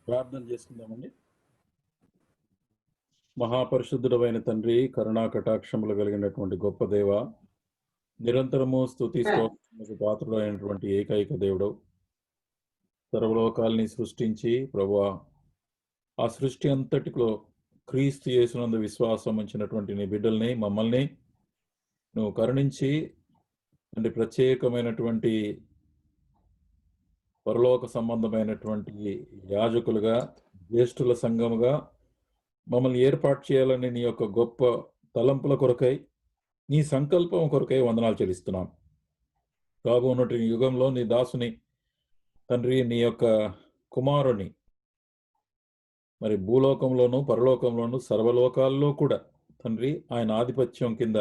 ప్రార్థన చేసుకుందామండి. మహాపరిశుద్ధుడైన తండ్రి, కరుణా కటాక్షములు కలిగినటువంటి గొప్ప దేవ, నిరంతరము స్తుతి స్తోత్రములకు పాత్రుడైనటువంటి ఏకైక దేవుడు, సర్వలోకాల్ని సృష్టించి ప్రభువా, ఆ సృష్టి అంతటిలో క్రీస్తు యేసునందు విశ్వాసం ఉంచినటువంటి నీ బిడ్డల్ని, మమ్మల్ని నువ్వు కరుణించి తండ్రి ప్రత్యేకమైనటువంటి పరలోక సంబంధమైనటువంటి యాజకులుగా, జ్యేష్ఠుల సంఘముగా మమ్మల్ని ఏర్పాటు చేయాలని నీ యొక్క గొప్ప తలంపుల కొరకై, నీ సంకల్పం కొరకై వందనాలు చెల్లిస్తున్నాం. రాబోనటి యుగంలో నీ దాసుని తండ్రి, నీ యొక్క కుమారుని మరి భూలోకంలోను పరలోకంలోను సర్వలోకాల్లో కూడా తండ్రి ఆయన ఆధిపత్యం కింద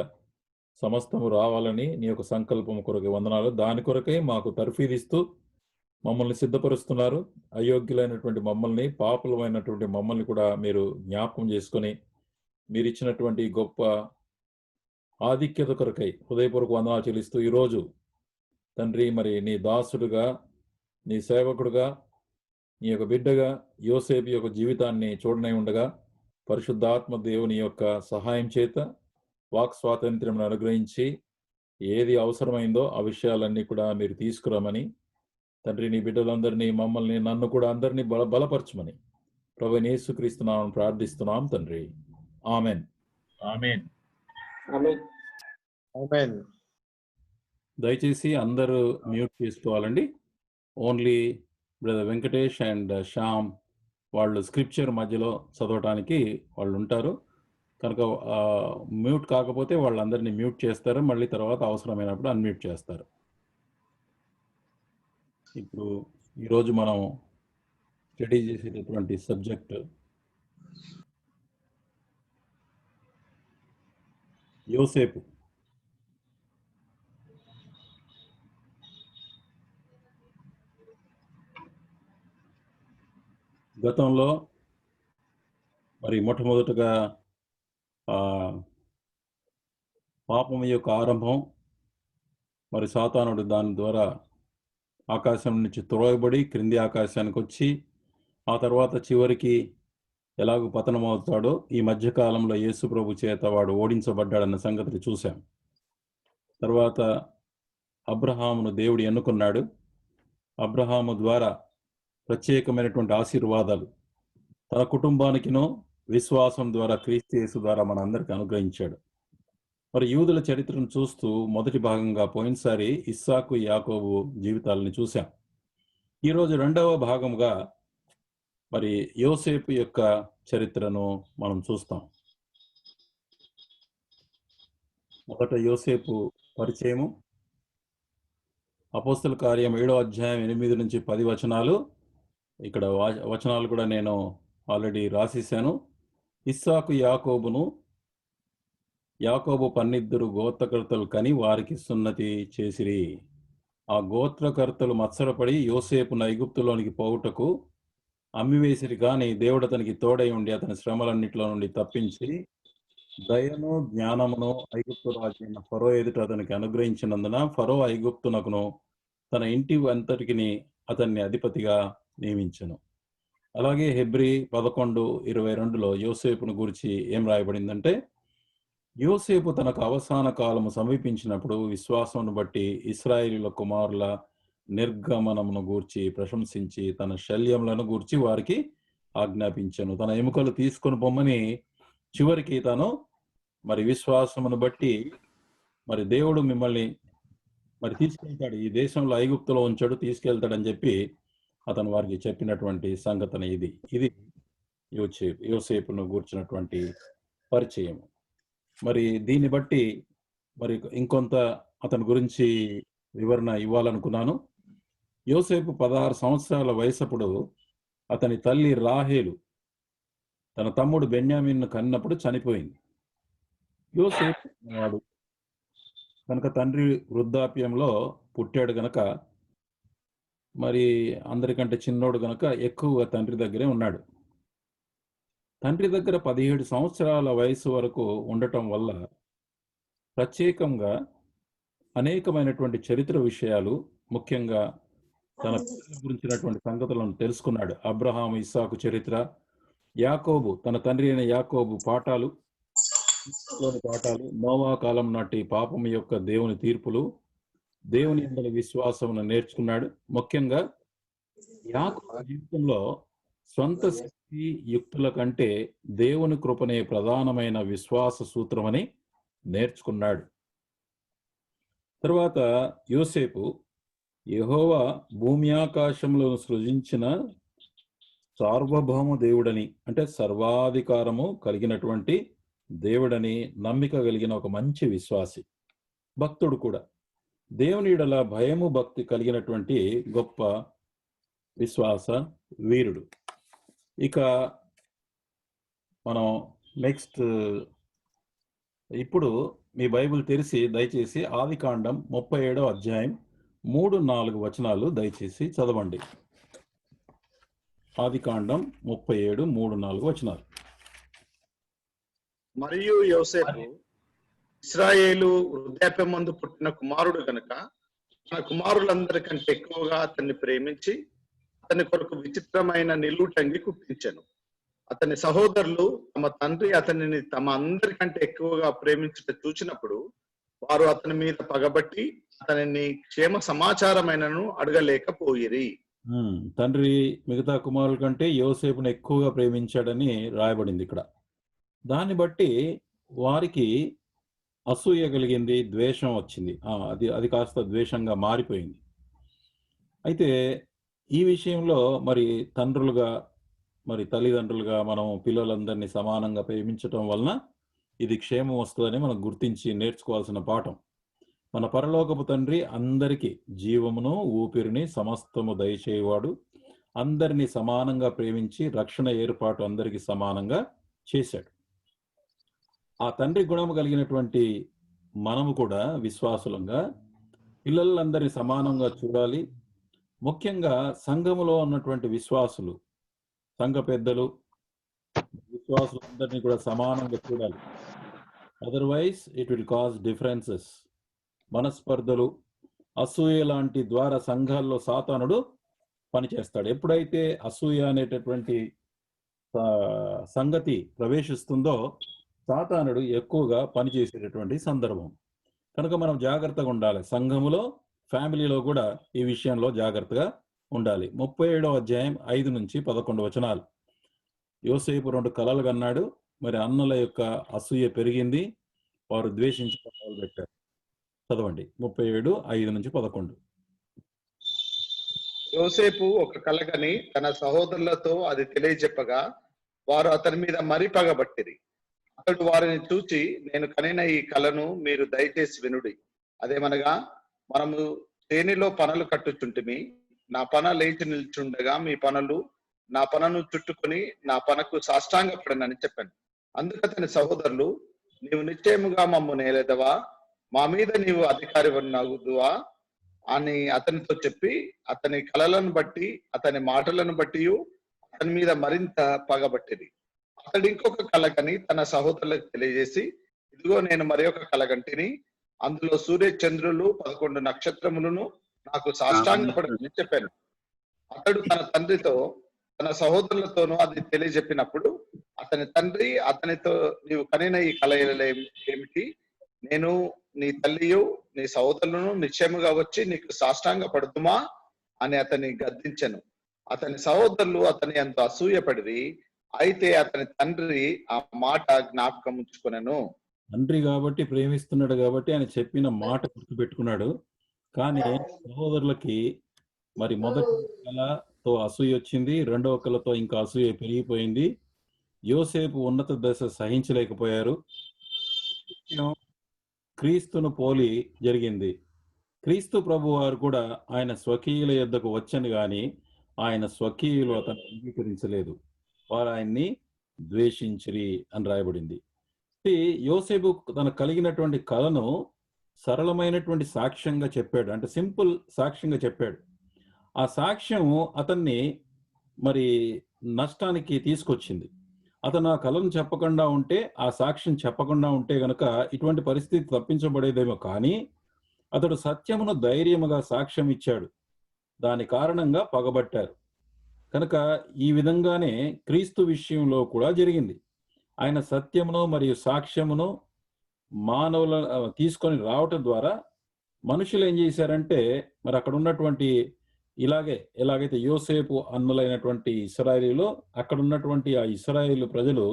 సమస్తము రావాలని నీ యొక్క సంకల్పం కొరకై వందనాలు. దాని కొరకై మాకు తర్ఫీదిస్తూ మమ్మల్ని సిద్ధపరుస్తున్నారు. అయోగ్యులైనటువంటి మమ్మల్ని, పాపులమైనటువంటి మమ్మల్ని కూడా మీరు జ్ఞాపకం చేసుకొని మీరు ఇచ్చినటువంటి గొప్ప ఆధిక్యత కొరకై హృదయపూర్వక వందనాలు చెల్లిస్తూ ఈరోజు తండ్రి మరి నీ దాసుడుగా, నీ సేవకుడుగా, నీ యొక్క బిడ్డగా యోసేపు యొక్క జీవితాన్ని చూడనై ఉండగా పరిశుద్ధాత్మ దేవుని యొక్క సహాయం చేత వాక్ స్వాతంత్ర్యం అనుగ్రహించి ఏది అవసరమైందో ఆ విషయాలన్నీ కూడా మీరు తీసుకురామని తండ్రి, నీ బిడ్డలందరినీ, మమ్మల్ని, నన్ను కూడా అందరినీ బలపరచమని ప్రభువైన యేసుక్రీస్తు నామమున ప్రార్థిస్తున్నాం తండ్రి. ఆమెన్. ఆమెన్. ఆమేన్. దయచేసి అందరూ మ్యూట్ చేసుకోవాలండి. Only brother Venkatesh and Shyam వాళ్ళు స్క్రిప్చర్ మధ్యలో చదవటానికి వాళ్ళు ఉంటారు కనుక మ్యూట్ కాకపోతే వాళ్ళందరినీ మ్యూట్ చేస్తారు, మళ్ళీ తర్వాత అవసరమైనప్పుడు అన్మ్యూట్ చేస్తారు. ఇప్పుడు ఈరోజు మనం స్టడీ చేసేటటువంటి సబ్జెక్ట్ యోసేపు. గతంలో మరి మొట్టమొదటగా పాపం యొక్క ఆరంభం, మరి సాతానుడు దాని ద్వారా ఆకాశం నుంచి త్రోయబడి క్రింది ఆకాశానికి వచ్చి ఆ తర్వాత చివరికి ఎలాగూ పతనమవుతాడో ఈ మధ్యకాలంలో యేసు ప్రభు చేత వాడు ఓడించబడ్డాడన్న సంగతిని చూశాం. తర్వాత అబ్రహామును దేవుడు ఎన్నుకున్నాడు. అబ్రహాము ద్వారా ప్రత్యేకమైనటువంటి ఆశీర్వాదాలు తన కుటుంబానికినో విశ్వాసం ద్వారా క్రీస్తు యేసు ద్వారా మన అందరికి అనుగ్రహించాడు. మరి యూదుల చరిత్రను చూస్తూ మొదటి భాగంగా పోయినసారి ఇస్సాకు, యాకోబు జీవితాలని చూశాం. ఈరోజు రెండవ భాగంగా మరి యోసేపు యొక్క చరిత్రను మనం చూస్తాం. మొదట యోసేపు పరిచయము. అపోస్తల కార్యం 7వ అధ్యాయం 8 నుంచి 10 వచనాలు. ఇక్కడ వచనాలు కూడా నేను ఆల్రెడీ రాసేసాను. ఇస్సాకు యాకోబు 12 గోత్రకర్తలు కని వారికి సున్నతి చేసిరి. ఆ గోత్రకర్తలు మత్సరపడి యోసేపును ఐగుప్తులోనికి పోవుటకు అమ్మివేసిరి. కానీ దేవుడు అతనికి తోడై ఉండి అతని శ్రమలన్నిటిలో నుండి తప్పించి దయను జ్ఞానమును ఐగుప్తు రాజైన ఫరో ఎదుట అతనికి అనుగ్రహించినందున ఫరో ఐగుప్తునకును తన ఇంటి అంతటికి అతన్ని అధిపతిగా నియమించను. అలాగే హెబ్రీ 11:22లో యోసేపును గురించి ఏం రాయబడిందంటే, యోసేపు తనకు అవసాన కాలము సమీపించినప్పుడు విశ్వాసమును బట్టి ఇశ్రాయేలీయుల కుమారుల నిర్గమనమును గూర్చి ప్రశంసించి తన శల్యములను గూర్చి వారికి ఆజ్ఞాపించను. తన ఎముకలు తీసుకొని పొమ్మని చివరికి తను మరి విశ్వాసమును బట్టి మరి దేవుడు మిమ్మల్ని మరి తీసుకెళ్తాడు, ఈ దేశంలో ఐగుప్తులో ఉంచాడు, తీసుకెళ్తాడని చెప్పి అతను వారికి చెప్పినటువంటి సంగతన ఇది యోసేపును గూర్చినటువంటి పరిచయం. మరి దీన్ని బట్టి మరి ఇంకొంత అతని గురించి వివరణ ఇవ్వాలనుకున్నాను. యోసేపు 16 సంవత్సరాల వయసప్పుడు అతని తల్లి రాహేలు తన తమ్ముడు బెన్యామీన్ను కన్నప్పుడు చనిపోయింది. యోసేపు వాడు కనుక తండ్రి వృద్ధాప్యంలో పుట్టాడు గనక మరి అందరికంటే చిన్నోడు గనక ఎక్కువగా తండ్రి దగ్గరే ఉన్నాడు. తండ్రి దగ్గర 17 సంవత్సరాల వయసు వరకు ఉండటం వల్ల ప్రత్యేకంగా అనేకమైనటువంటి చరిత్ర విషయాలు, ముఖ్యంగా తన పిల్లల గురించినటువంటి సంగతులను తెలుసుకున్నాడు. అబ్రహాము, ఇస్సాకు చరిత్ర, యాకోబు తన తండ్రి అయిన యాకోబు పాఠాలు, నోవా కాలం నాటి పాపం యొక్క దేవుని తీర్పులు, దేవుని యందలి విశ్వాసమును నేర్చుకున్నాడు. ముఖ్యంగా యాకోబు జీవితంలో స్వంత శక్తి యుక్తుల కంటే దేవుని కృపనే ప్రధానమైన విశ్వాస సూత్రమని నేర్చుకున్నాడు. తర్వాత యోసేపు యెహోవా భూమి ఆకాశములను సృజించిన సార్వభౌమ దేవుడని, అంటే సర్వాధికారము కలిగినటువంటి దేవుడని నమ్మిక కలిగిన ఒక మంచి విశ్వాసి, భక్తుడు కూడా. దేవుని యెడల భయము భక్తి కలిగినటువంటి గొప్ప విశ్వాస వీరుడు. ఇక మనం నెక్స్ట్ ఇప్పుడు మీ బైబిల్ తెరిచి దయచేసి ఆదికాండం 37వ అధ్యాయం 3-4 వచనాలు దయచేసి చదవండి. ఆదికాండం 37 3-4 వచనాలు. మరియు యోసేపు ఇశ్రాయేలు వృద్ధాప్యమందు పుట్టిన కుమారుడు గనుక తన కుమారులందరికంటే ఎక్కువగా అతన్ని ప్రేమించి అతని కొరకు విచిత్రమైన నిలువుటంగి కుట్టించెను. అతని సహోదరులు తమ తండ్రి అతనిని తమ అందరికంటే ఎక్కువగా ప్రేమించుట చూచినప్పుడు వారు అతని మీద పగబట్టి అతనిని క్షేమ సమాచారమైనను అడగలేకపోయిరి. తండ్రి మిగతా కుమారుల కంటే యోసేపును ఎక్కువగా ప్రేమించాడని రాయబడింది ఇక్కడ. దాన్ని బట్టి వారికి అసూయ కలిగింది, ద్వేషం వచ్చింది. అది కాస్త ద్వేషంగా మారిపోయింది. అయితే ఈ విషయంలో మరి తండ్రులుగా, మరి తల్లిదండ్రులుగా మనం పిల్లలందరినీ సమానంగా ప్రేమించటం వలన ఇది క్షేమం వస్తుందని మనం గుర్తించి నేర్చుకోవాల్సిన పాఠం. మన పరలోకపు తండ్రి అందరికీ జీవమును ఊపిరిని సమస్తము దయచేయవాడు. అందరినీ సమానంగా ప్రేమించి రక్షణ ఏర్పాటు అందరికీ సమానంగా చేశాడు. ఆ తండ్రి గుణము కలిగినటువంటి మనము కూడా విశ్వాసులంగా పిల్లలందరినీ సమానంగా చూడాలి. ముఖ్యంగా సంఘములో ఉన్నటువంటి విశ్వాసులు, సంఘ పెద్దలు, విశ్వాసులందరినీ కూడా సమానంగా చూడాలి. Otherwise it will cause differences. మనస్పర్ధలు, అసూయ లాంటి ద్వారా సంఘాల్లో సాతానుడు పనిచేస్తాడు. ఎప్పుడైతే అసూయ అనేటటువంటి సంగతి ప్రవేశిస్తుందో సాతానుడు ఎక్కువగా పనిచేసేటటువంటి సందర్భం. కనుక మనం జాగ్రత్తగా ఉండాలి. సంఘములో, ఫ్యామిలీలో కూడా ఈ విషయంలో జాగ్రత్తగా ఉండాలి. 37వ అధ్యాయం 5-11 వచనాలు. యోసేపు 2 కలలు కన్నాడు. మరి అన్నల యొక్క అసూయ పెరిగింది, వారు ద్వేషించడం మొదలుపెట్టారు. చదవండి 37 5-11. యోసేపు ఒక కలగని తన సహోదరులతో అది తెలియజెప్పగా వారు అతని మీద మరీ పగబట్టిరి. అతడు వారిని చూచి, నేను కనిన ఈ కలను మీరు దయచేసి వినుడి. అదేమనగా, మనము తేనెలో పనలు కట్టుచుంటిమి, నా పన లేచి నిల్చుండగా మీ పనులు నా పనను చుట్టుకొని నా పనకు సాష్టాంగపడనని చెప్పాను. అందుకు అతని సహోదరులు, నీవు నిశ్చయముగా మమ్ము నేలెదవా, మా మీద నీవు అధికారి నగుదువా అని అతనితో చెప్పి అతని కలలను బట్టి అతని మాటలను బట్టి అతని మీద మరింత పగబట్టింది. అతడు ఇంకొక కలగని తన సహోదరులకు తెలియజేసి, ఇదిగో నేను మరి ఒక కలగంటిని, అందులో సూర్య చంద్రులు 11 నక్షత్రములను నాకు సాష్టాంగపడని చెప్పాను. అతడు తన తండ్రితో తన సహోదరులతోనూ అది తెలియజెప్పినప్పుడు అతని తండ్రి అతనితో, నీవు కనిన ఈ కల ఏమిటి? నేను నీ తల్లియు నీ సహోదరులను నిశ్చయముగా వచ్చి నీకు సాష్టాంగ పడుతుమా అని అతని గద్దించెను. అతని సహోదరులు అతని అంత అసూయపడిరి. అయితే అతని తండ్రి ఆ మాట జ్ఞాపకం ఉంచుకొనెను. తండ్రి కాబట్టి, ప్రేమిస్తున్నాడు కాబట్టి ఆయన చెప్పిన మాట గుర్తుపెట్టుకున్నాడు. కానీ సహోదరులకి మరి మొదటి కళతో అసూయ వచ్చింది, రెండవ కళతో ఇంకా అసూయ పెరిగిపోయింది. యోసేపు ఉన్నత దశ సహించలేకపోయారు. క్రీస్తును పోలి జరిగింది. క్రీస్తు ప్రభు వారు కూడా ఆయన స్వకీయుల యొద్దకు వచ్చని గాని ఆయన స్వకీయులు అతను అంగీకరించలేదు, వారు ఆయన్ని ద్వేషించిరి అని రాయబడింది. యోసేపు తన కలిగినటువంటి కళను సరళమైనటువంటి సాక్ష్యంగా చెప్పాడు, అంటే సింపుల్ సాక్ష్యంగా చెప్పాడు. ఆ సాక్ష్యం అతన్ని మరి నష్టానికి తీసుకొచ్చింది. అతను ఆ కళను చెప్పకుండా ఉంటే, ఆ సాక్ష్యం చెప్పకుండా ఉంటే గనక ఇటువంటి పరిస్థితి తప్పించబడేదేమో. కానీ అతడు సత్యమును ధైర్యముగా సాక్ష్యం ఇచ్చాడు. దాని కారణంగా పగబట్టారు. కనుక ఈ విధంగానే క్రీస్తు విషయంలో కూడా జరిగింది. ఆయన సత్యమును మరియు సాక్ష్యమును మానవుల తీసుకొని రావటం ద్వారా మనుషులు ఏం చేశారంటే, మరి అక్కడ ఉన్నటువంటి ఎలాగైతే యోసేపు అన్నులైనటువంటి ఇశ్రాయేలీలో అక్కడ ఉన్నటువంటి ఆ ఇశ్రాయేలు ప్రజలు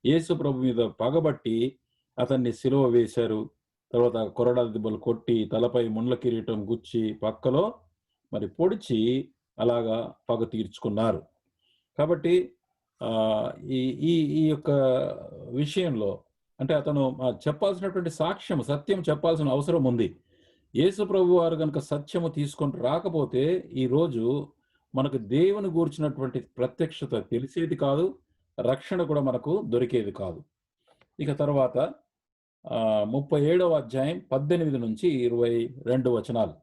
యేసు ప్రభు మీద పగబట్టి అతన్ని సిలువ వేశారు. తర్వాత కొరడా దెబ్బలు కొట్టి తలపై ముండ్ల కిరీటం గుచ్చి పక్కలో మరి పొడిచి అలాగా పగ తీర్చుకున్నారు. కాబట్టి ఈ ఈ ఈ యొక్క విషయంలో అంటే అతను చెప్పాల్సినటువంటి సాక్ష్యం, సత్యం చెప్పాల్సిన అవసరం ఉంది. యేసు ప్రభు వారు గనుక సత్యము తీసుకొని రాకపోతే ఈరోజు మనకు దేవుని గూర్చినటువంటి ప్రత్యక్షత తెలిసేది కాదు, రక్షణ కూడా మనకు దొరికేది కాదు. ఇక తర్వాత 37వ అధ్యాయం 18 నుంచి 22 వచనాలు.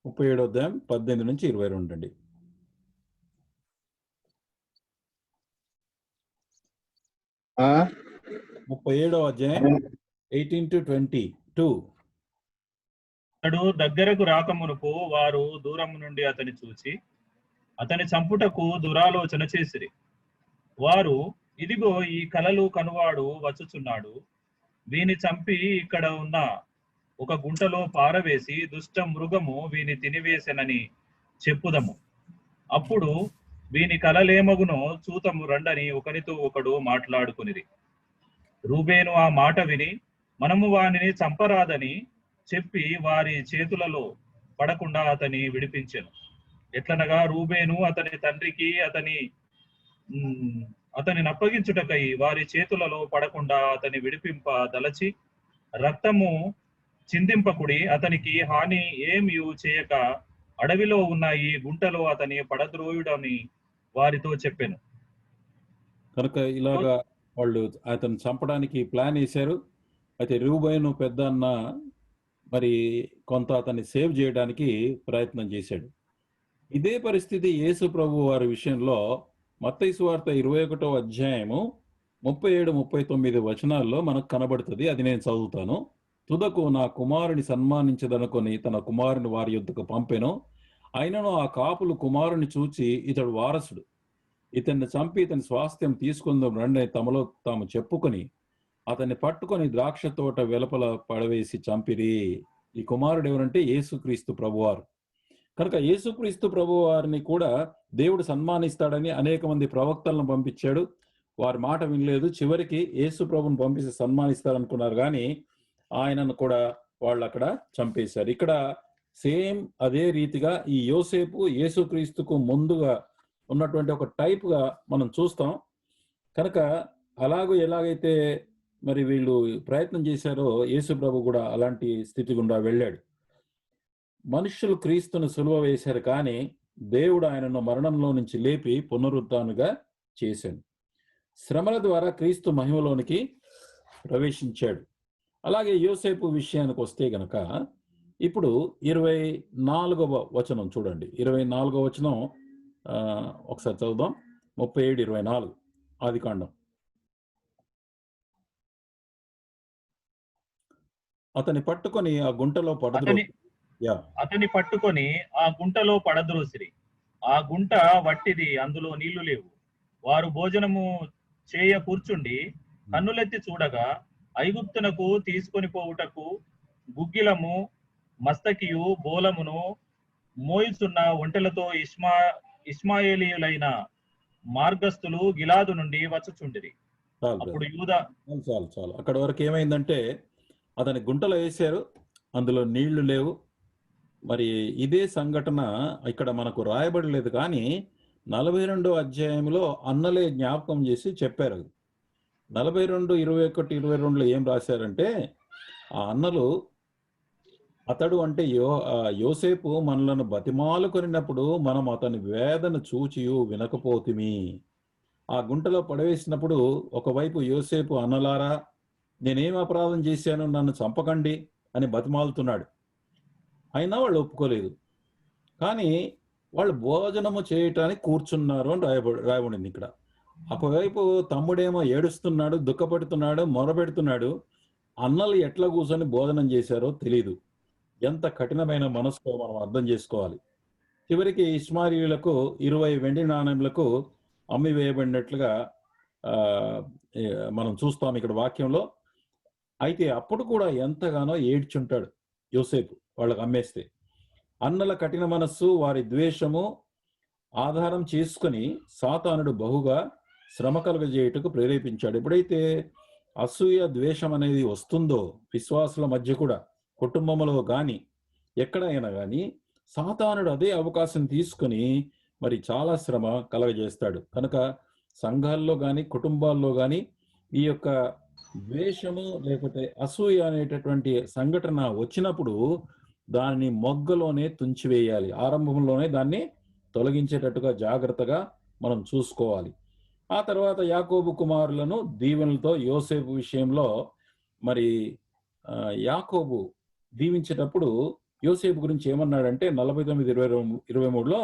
37వ అధ్యాయం 18 నుంచి 22 అండి. ఆ 37వ అధ్యాయం 18 to 22. అతడు దగ్గరకు రాకమునుపు వారు దూరం నుండి అతని చూచి అతని చంపుటకు దురాలోచన చేసిరి. వారు, ఇదిగో ఈ కలలు కనువాడు వచ్చుచున్నాడు, వీని చంపి ఇక్కడ ఉన్న ఒక గుంటలో పారవేసి దుష్ట మృగము వీని తినివేసెనని చెప్పుదము. అప్పుడు వీని కలలేమగునో చూతము రండని ఒకరితో ఒకడు మాట్లాడుకునిరి. రూబేను ఆ మాట విని మనము వానిని చంపరాదని చెప్పి వారి చేతులలో పడకుండా అతని విడిపించెను. ఎట్లనగా రూబేను అతని తండ్రికి అతని నప్పగించుటకై వారి చేతులలో పడకుండా అతని విడిపింప దలచి, రక్తము చిందింపకుడి, అతనికి హాని ఏమీ చేయక అడవిలో ఉన్న ఈ గుంటలో అతని పడద్రోయుడని వారితో చెప్పాను. కనుక ఇలాగా వాళ్ళు అతను చంపడానికి ప్లాన్ వేశారు. అయితే రూబేను పెద్ద అన్న మరి కొంత అతన్ని సేవ్ చేయడానికి ప్రయత్నం చేశాడు. ఇదే పరిస్థితి యేసు ప్రభు వారి విషయంలో మత్తయి సువార్త 21వ అధ్యాయము 37-39 వచనాల్లో మనకు కనబడుతుంది. అది నేను చదువుతాను. తుదకు నా కుమారుని సన్మానించదనుకొని తన కుమారుని వారి యొద్దకు పంపెను. అయినను ఆ కాపులు కుమారుని చూచి, ఇతడు వారసుడు, ఇతన్ని చంపి ఇతని స్వాస్థ్యం తీసుకుందాం రండి తమలో తాము చెప్పుకొని అతన్ని పట్టుకొని ద్రాక్ష తోట వెలుపల పడవేసి చంపిరి. ఈ కుమారుడు ఎవరంటే యేసుక్రీస్తు ప్రభువారు. కనుక యేసుక్రీస్తు ప్రభువారిని కూడా దేవుడు సన్మానిస్తాడని అనేక మంది ప్రవక్తలను పంపించాడు. వారి మాట వినలేదు. చివరికి యేసు ప్రభుని పంపిస్తే సన్మానిస్తారనుకున్నారు, కానీ ఆయనను కూడా వాళ్ళు అక్కడ చంపేశారు. ఇక్కడ సేమ్ అదే రీతిగా ఈ యోసేపు యేసుక్రీస్తుకు ముందుగా ఉన్నటువంటి ఒక టైప్గా మనం చూస్తాం. కనుక ఎలాగైతే మరి వీళ్ళు ప్రయత్నం చేశారో యేసు ప్రభు కూడా అలాంటి స్థితి గుండా వెళ్ళాడు. మనుషులు క్రీస్తును సులువ వేశారు, కానీ దేవుడు ఆయనను మరణంలో నుంచి లేపి పునరుద్ధానుగా చేశాడు. శ్రమల ద్వారా క్రీస్తు మహిమలోనికి ప్రవేశించాడు. అలాగే యోసేపు విషయానికి వస్తే గనక ఇప్పుడు 24వ వచనం చూడండి. 24వ వచనం ఒకసారి చదువుదాం. 37-24 ఆదికాండం. అతని పట్టుకొని ఆ గుంటలో అతని పట్టుకొని ఆ గుంటలో పడద్రోసిరి. ఆ గుంట వట్టిది, అందులో నీళ్లు లేవు. వారు భోజనము చేయ కూర్చుండి కన్నులెత్తి చూడగా ఐగుప్తునకు తీసుకొని పోవుటకు గుగ్గిలము మస్తకియు బోలమును మోయిచున్న ఒంటెలతో ఇష్మాయేలీయులైన మార్గస్థులు గిలాదు నుండి వచ్చుచుండిరి. అప్పుడు యూదా చాలు అక్కడ వరకు ఏమైందంటే అతని గుంటలో వేశారు, అందులో నీళ్లు లేవు. మరి ఇదే సంఘటన ఇక్కడ మనకు రాయబడలేదు, కానీ 42వ అధ్యాయంలో అన్నలే జ్ఞాపకం చేసి చెప్పారు. 42, 21, 22లో ఏం రాశారంటే, ఆ అన్నలు అతడు అంటే యోసేపు మనలను బతిమాలు కొనినప్పుడు మనం అతని వేదన చూచియు వినకపోతిమి. ఆ గుంటలో పడవేసినప్పుడు ఒకవైపు యోసేపు, అన్నలారా నేనేం అపరాధం చేశాను, నన్ను చంపకండి అని బతిమాలుతున్నాడు. అయినా వాళ్ళు ఒప్పుకోలేదు. కానీ వాళ్ళు భోజనము చేయటానికి కూర్చున్నారు అని రాయబడింది ఇక్కడ. ఒకవైపు తమ్ముడేమో ఏడుస్తున్నాడు, దుఃఖపడుతున్నాడు, మొరపెడుతున్నాడు. అన్నలు ఎట్లా కూర్చొని భోజనం చేశారో తెలీదు. ఎంత కఠినమైన మనసుతో మనం అర్థం చేసుకోవాలి. చివరికి ఇష్మాయిలీయులకు 20 వెండి నాణెములకు అమ్మి వేయబడినట్లుగా మనం చూస్తాం ఇక్కడ వాక్యంలో. అయితే అప్పుడు కూడా ఎంతగానో ఏడ్చుంటాడు యోసేపు వాళ్ళకి అమ్మేస్తే. అన్నల కఠిన మనస్సు, వారి ద్వేషము ఆధారం చేసుకుని సాతానుడు బహుగా శ్రమ కలుగజేయుటకు ప్రేరేపించాడు. ఎప్పుడైతే అసూయ, ద్వేషం అనేది వస్తుందో విశ్వాసుల మధ్య కూడా, కుటుంబంలో కానీ ఎక్కడైనా కానీ, సాతానుడు అదే అవకాశం తీసుకుని మరి చాలా శ్రమ కలగజేస్తాడు. కనుక సంఘాల్లో కానీ కుటుంబాల్లో కానీ ఈ యొక్క ద్వేషము లేకపోతే అసూయ అనేటటువంటి సంఘటన వచ్చినప్పుడు దాన్ని మొగ్గలోనే తుంచివేయాలి. ఆరంభంలోనే దాన్ని తొలగించేటట్టుగా జాగ్రత్తగా మనం చూసుకోవాలి. ఆ తర్వాత యాకోబు కుమారులను దీవెనలతో యోసేపు విషయంలో మరి యాకోబు దీవించేటప్పుడు యోసేపు గురించి ఏమన్నాడంటే 49:23లో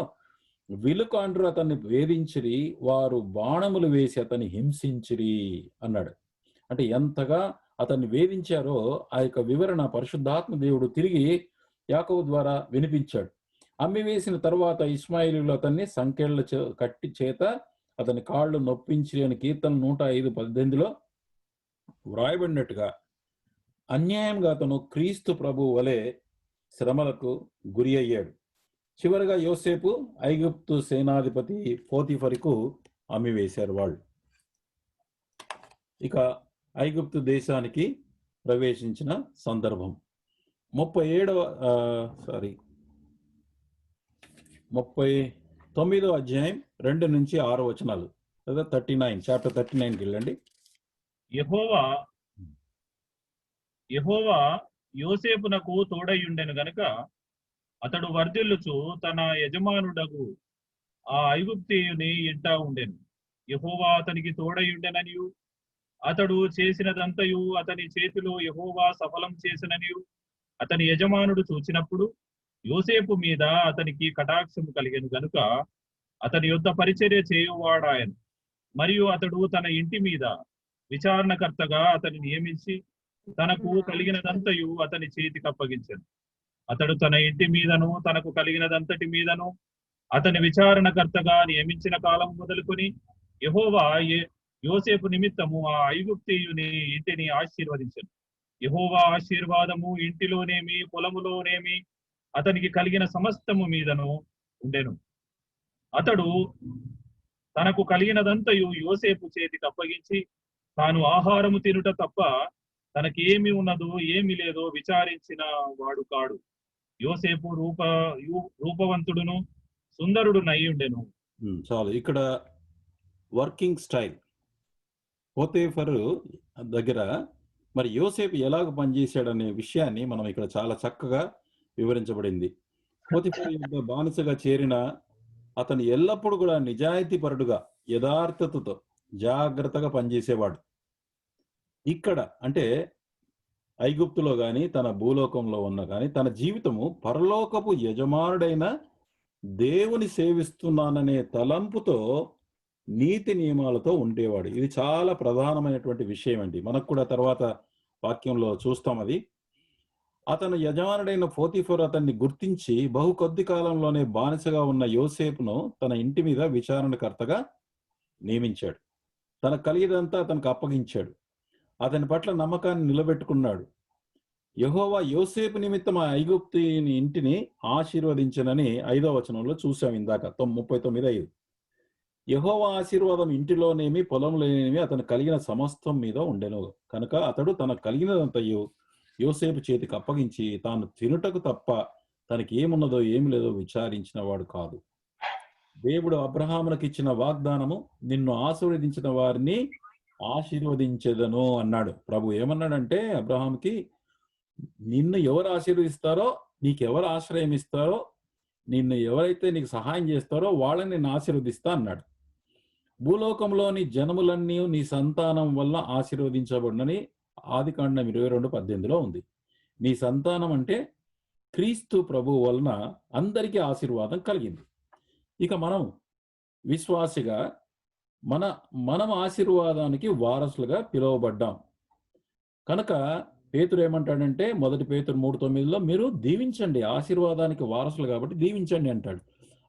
విలుకాండ్రు అతన్ని వేధించిరి, వారు బాణములు వేసి అతన్ని హింసించిరి అన్నాడు. అంటే ఎంతగా అతన్ని వేధించారో ఆ యొక్క వివరణ పరిశుద్ధాత్మ దేవుడు తిరిగి యాకోబు ద్వారా వినిపించాడు. అమ్మి వేసిన తర్వాత ఇష్మాయిలీయులు అతన్ని సంకెళ్ళ కట్టి చేత అతని కాళ్ళు నొప్పించి అని కీర్తన 105:18లో వ్రాయబడినట్టుగా అన్యాయంగా అతను క్రీస్తు ప్రభు వలె శ్రమలకు గురి అయ్యాడు. చివరిగా యోసేపు ఐగుప్తు సేనాధిపతి పోతీఫరుకు అమ్మివేశారు వాళ్ళు. ఇక ఐగుప్తు దేశానికి ప్రవేశించిన సందర్భం 39వ అధ్యాయం 2 నుంచి 6 వచనాలు లేదా 39 చాప్టర్ 39కి వెళ్ళండి. యెహోవా యోసేపునకు తోడయుండెను గనుక అతడు వర్ధిల్లుచు తన యజమానుడగు ఆ ఐగుప్తీయుని ఇంట ఉండెను. యెహోవా అతనికి తోడయుండెననియు అతడు చేసినదంతయు అతని చేతిలో యెహోవా సఫలం చేసిననియు అతని యజమానుడు చూచినప్పుడు యోసేపు మీద అతనికి కటాక్షము కలిగెను గనుక అతని యొద్ద పరిచర్య చేయువాడాయను. మరియు అతడు తన ఇంటి మీద విచారణకర్తగా అతని నియమించి తనకు కలిగినదంతయు అతని చేతికి అప్పగించెను. అతడు తన ఇంటి మీదను తనకు కలిగినదంతటి మీదను అతని విచారణకర్తగా నియమించిన కాలం మొదలుకొని యెహోవా యోసేపు నిమిత్తము ఆ ఐగుప్తీయుని ఇంటిని ఆశీర్వదించెను. యెహోవా ఆశీర్వాదము ఇంటిలోనేమి పొలములోనేమి అతనికి కలిగిన సమస్తము మీదను ఉండెను. అతడు తనకు కలిగినదంతయు యోసేపు చేతికి అప్పగించి తాను ఆహారము తినుట తప్ప తనకేమి ఉన్నదో ఏమి లేదో విచారించిన వాడు కాడు. యోసేపు రూపవంతుడును సుందరుడు నయ్యుండెను. చాలు. ఇక్కడ వర్కింగ్ స్టైల్ పోతీఫరు దగ్గర మరి యోసేపు ఎలాగ పనిచేశాడనే విషయాన్ని మనం ఇక్కడ చాలా చక్కగా వివరించబడింది. పోతీఫరు యొక్క బానిసగా చేరిన అతను ఎల్లప్పుడూ కూడా నిజాయితీపరుడుగా యథార్థతతో జాగ్రత్తగా పనిచేసేవాడు. ఇక్కడ అంటే ఐగుప్తులో కానీ తన భూలోకంలో ఉన్న కానీ తన జీవితము పరలోకపు యజమానుడైన దేవుని సేవిస్తున్నాననే తలంపుతో నీతి నియమాలతో ఉండేవాడు. ఇది చాలా ప్రధానమైనటువంటి విషయం అండి. మనకు కూడా తర్వాత వాక్యంలో చూస్తాం అది. అతను యజమానుడైన పోతీఫరు అతన్ని గుర్తించి బహు కొద్ది కాలంలోనే బానిసగా ఉన్న యోసేపును తన ఇంటి మీద విచారణకర్తగా నియమించాడు. తనకు కలిగినంతా అతనికి అప్పగించాడు. అతని పట్ల నమ్మకాన్ని నిలబెట్టుకున్నాడు. యెహోవా యోసేపు నిమిత్తం ఆ ఐగుప్తీయుని ఇంటిని ఆశీర్వదించనని 5వ వచనంలో చూసాం ఇందాక 39:5. యెహోవా ఆశీర్వాదం ఇంటిలోనేమి పొలంలోనేమి అతను కలిగిన సమస్తం మీద ఉండెను కనుక అతడు తనకు కలిగినదంతయు యోసేపు చేతికి అప్పగించి తాను తినుటకు తప్ప తనకి ఏమున్నదో ఏమి లేదో విచారించిన వాడు కాదు. దేవుడు అబ్రహామునకు ఇచ్చిన వాగ్దానము నిన్ను ఆశీర్వదించిన వారిని ఆశీర్వదించెదను అన్నాడు. ప్రభు ఏమన్నాడంటే అబ్రహాంకి, నిన్ను ఎవరు ఆశీర్వదిస్తారో, నీకెవరు ఆశ్రయం ఇస్తారో, నిన్ను ఎవరైతే నీకు సహాయం చేస్తారో వాళ్ళని నేను ఆశీర్వదిస్తా అన్నాడు. భూలోకంలోని జనములన్నీ నీ సంతానం వల్ల ఆశీర్వదించబడినని ఆదికాండం 22:18లో ఉంది. నీ సంతానం అంటే క్రీస్తు ప్రభు వలన అందరికీ ఆశీర్వాదం కలిగింది. ఇక మనం విశ్వాసిగా మనం ఆశీర్వాదానికి వారసులుగా పిలువబడ్డాం కనుక పేతురు ఏమంటాడంటే మొదటి పేతురు 3:9లో మీరు దీవించండి, ఆశీర్వాదానికి వారసులు కాబట్టి దీవించండి అంటాడు.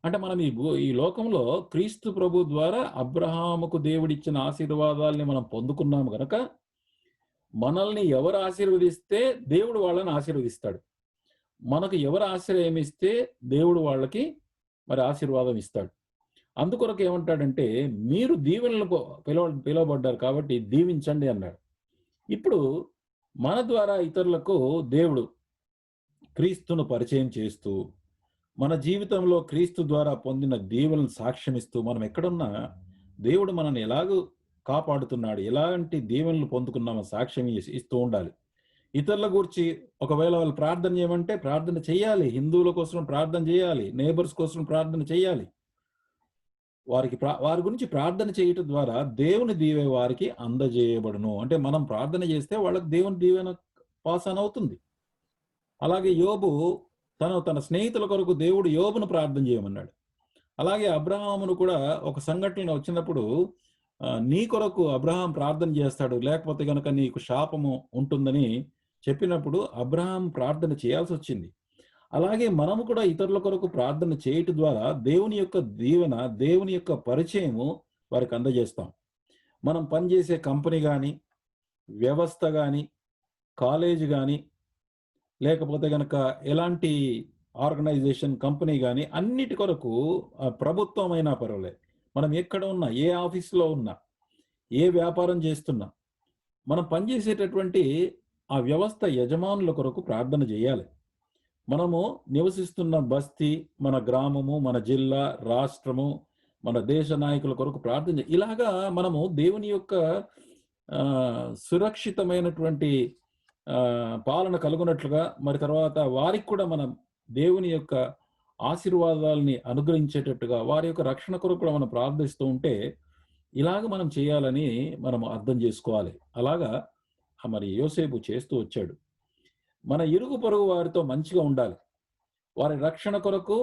అంటే మనం ఈ లోకంలో క్రీస్తు ప్రభు ద్వారా అబ్రహాముకు దేవుడిచ్చిన ఆశీర్వాదాల్ని మనం పొందుకున్నాము గనక మనల్ని ఎవరు ఆశీర్వదిస్తే దేవుడు వాళ్ళని ఆశీర్వదిస్తాడు. మనకు ఎవరు ఆశ్రయం ఇస్తే దేవుడు వాళ్ళకి మరి ఆశీర్వాదం ఇస్తాడు. అందుకొరకు ఏమంటాడంటే మీరు దీవెనలకు పిలువబడ్డారు కాబట్టి దీవించండి అన్నాడు. ఇప్పుడు మన ద్వారా ఇతరులకు దేవుడు క్రీస్తును పరిచయం చేస్తూ మన జీవితంలో క్రీస్తు ద్వారా పొందిన దీవెనలను సాక్ష్యమిస్తూ మనం ఎక్కడున్నా దేవుడు మనల్ని ఎలాగూ కాపాడుతున్నాడు, ఎలాంటి దీవెనలు పొందుకున్నామో సాక్ష్యం ఇస్తూ ఉండాలి. ఇతరుల గురించి ఒకవేళ వాళ్ళు ప్రార్థన చేయమంటే ప్రార్థన చేయాలి, హిందువుల కోసం ప్రార్థన చేయాలి, నేబర్స్ కోసం ప్రార్థన చేయాలి. వారి గురించి ప్రార్థన చేయటం ద్వారా దేవుని దీవెన వారికి అందజేయబడును. అంటే మనం ప్రార్థన చేస్తే వాళ్ళకి దేవుని దీవెన పాస్ ఆన్ అవుతుంది. అలాగే యోబు తన స్నేహితుల కొరకు దేవుడు యోబును ప్రార్థన చేయమన్నాడు. అలాగే అబ్రహామును కూడా ఒక సంఘటన వచ్చినప్పుడు నీ కొరకు అబ్రహాం ప్రార్థన చేస్తాడు, లేకపోతే కనుక నీకు శాపము ఉంటుందని చెప్పినప్పుడు అబ్రహాం ప్రార్థన చేయాల్సి వచ్చింది. అలాగే మనము కూడా ఇతరుల కొరకు ప్రార్థన చేయటం ద్వారా దేవుని యొక్క దీవెన, దేవుని యొక్క పరిచయము వారికి అందజేస్తాం. మనం పనిచేసే కంపెనీ కానీ, వ్యవస్థ కానీ, కాలేజ్ కానీ, లేకపోతే కనుక ఎలాంటి ఆర్గనైజేషన్, కంపెనీ కానీ అన్నిటి కొరకు ప్రభుత్వమైనా పర్వాలేదు, మనం ఎక్కడ ఉన్నా, ఏ ఆఫీస్లో ఉన్నా, ఏ వ్యాపారం చేస్తున్నా, మనం పనిచేసేటటువంటి ఆ వ్యవస్థ యజమానుల కొరకు ప్రార్థన చేయాలి. మనము నివసిస్తున్న బస్తీ, మన గ్రామము, మన జిల్లా, రాష్ట్రము, మన దేశ నాయకుల కొరకు ప్రార్థన ఇలాగా మనము దేవుని యొక్క సురక్షితమైనటువంటి పాలన కలుగునట్లుగా, మరి తర్వాత వారికి కూడా మనం దేవుని యొక్క ఆశీర్వాదాలని అనుగ్రహించేటట్టుగా వారి యొక్క రక్షణ కొరకు కూడా మనం ప్రార్థిస్తూ ఉంటే ఇలాగ మనం చేయాలని మనం అర్థం చేసుకోవాలి. అలాగా మరి యోసేపు చేస్తూ వచ్చాడు. మన ఇరుగు పొరుగు వారితో మంచిగా ఉండాలి. వారి రక్షణ కొరకు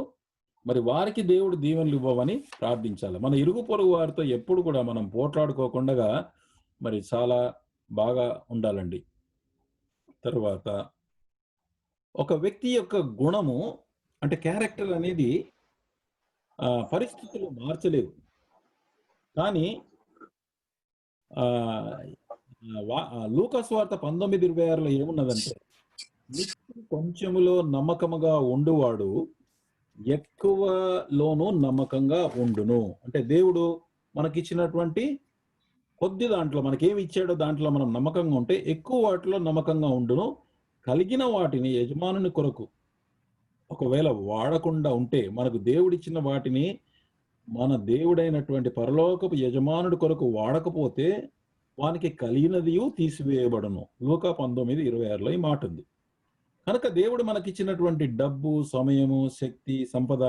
మరి వారికి దేవుడు దీవెనలు ఇవ్వవని ప్రార్థించాలి. మన ఇరుగు పొరుగు వారితో ఎప్పుడు కూడా మనం పోట్లాడుకోకుండా మరి చాలా బాగా ఉండాలండి. తరువాత ఒక వ్యక్తి యొక్క గుణము అంటే క్యారెక్టర్ అనేది పరిస్థితులు మార్చలేవు. కానీ లూకా సువార్త 19:26లో ఏమున్నదంటే కొంచెములో నమ్మకముగా ఉండువాడు ఎక్కువలోనూ నమ్మకంగా ఉండును. అంటే దేవుడు మనకిచ్చినటువంటి కొద్ది దాంట్లో మనకేమి ఇచ్చాడో దాంట్లో మనం నమ్మకంగా ఉంటే ఎక్కువ వాటిలో నమ్మకంగా ఉండును. కలిగిన వాటిని యజమానుని కొరకు ఒకవేళ వాడకుండా ఉంటే, మనకు దేవుడిచ్చిన వాటిని మన దేవుడైనటువంటి పరలోకపు యజమానుడి కొరకు వాడకపోతే వానికి కలిగినది తీసివేయబడును. లూకా 19:26లో ఈ మాట ఉంది. కనుక దేవుడు మనకిచ్చినటువంటి డబ్బు, సమయము, శక్తి, సంపద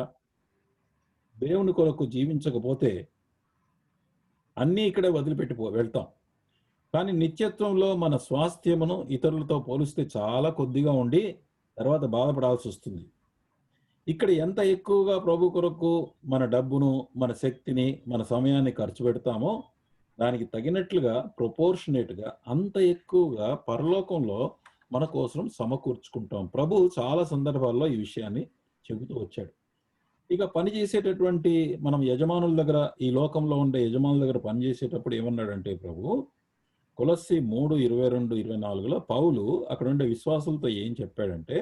దేవుని కొరకు జీవించకపోతే అన్నీ ఇక్కడే వదిలిపెట్టి వెళ్తాం. కానీ నిత్యత్వంలో మన స్వాస్థ్యమును ఇతరులతో పోలిస్తే చాలా కొద్దిగా ఉండి తర్వాత బాధపడాల్సి వస్తుంది. ఇక్కడ ఎంత ఎక్కువగా ప్రభు కొరకు మన డబ్బును, మన శక్తిని, మన సమయాన్ని ఖర్చు పెడతామో దానికి తగినట్లుగా ప్రపోర్షనేట్గా అంత ఎక్కువగా పరలోకంలో మన కోసం సమకూర్చుకుంటాం. ప్రభు చాలా సందర్భాల్లో ఈ విషయాన్ని చెబుతూ వచ్చాడు. ఇక పని చేసేటటువంటి మనం యజమానుల దగ్గర, ఈ లోకంలో ఉండే యజమానుల దగ్గర పనిచేసేటప్పుడు ఏమన్నాడంటే ప్రభు కొలస్సీ 3:22-24లో పౌలు అక్కడ ఉండే విశ్వాసులతో ఏం చెప్పాడంటే,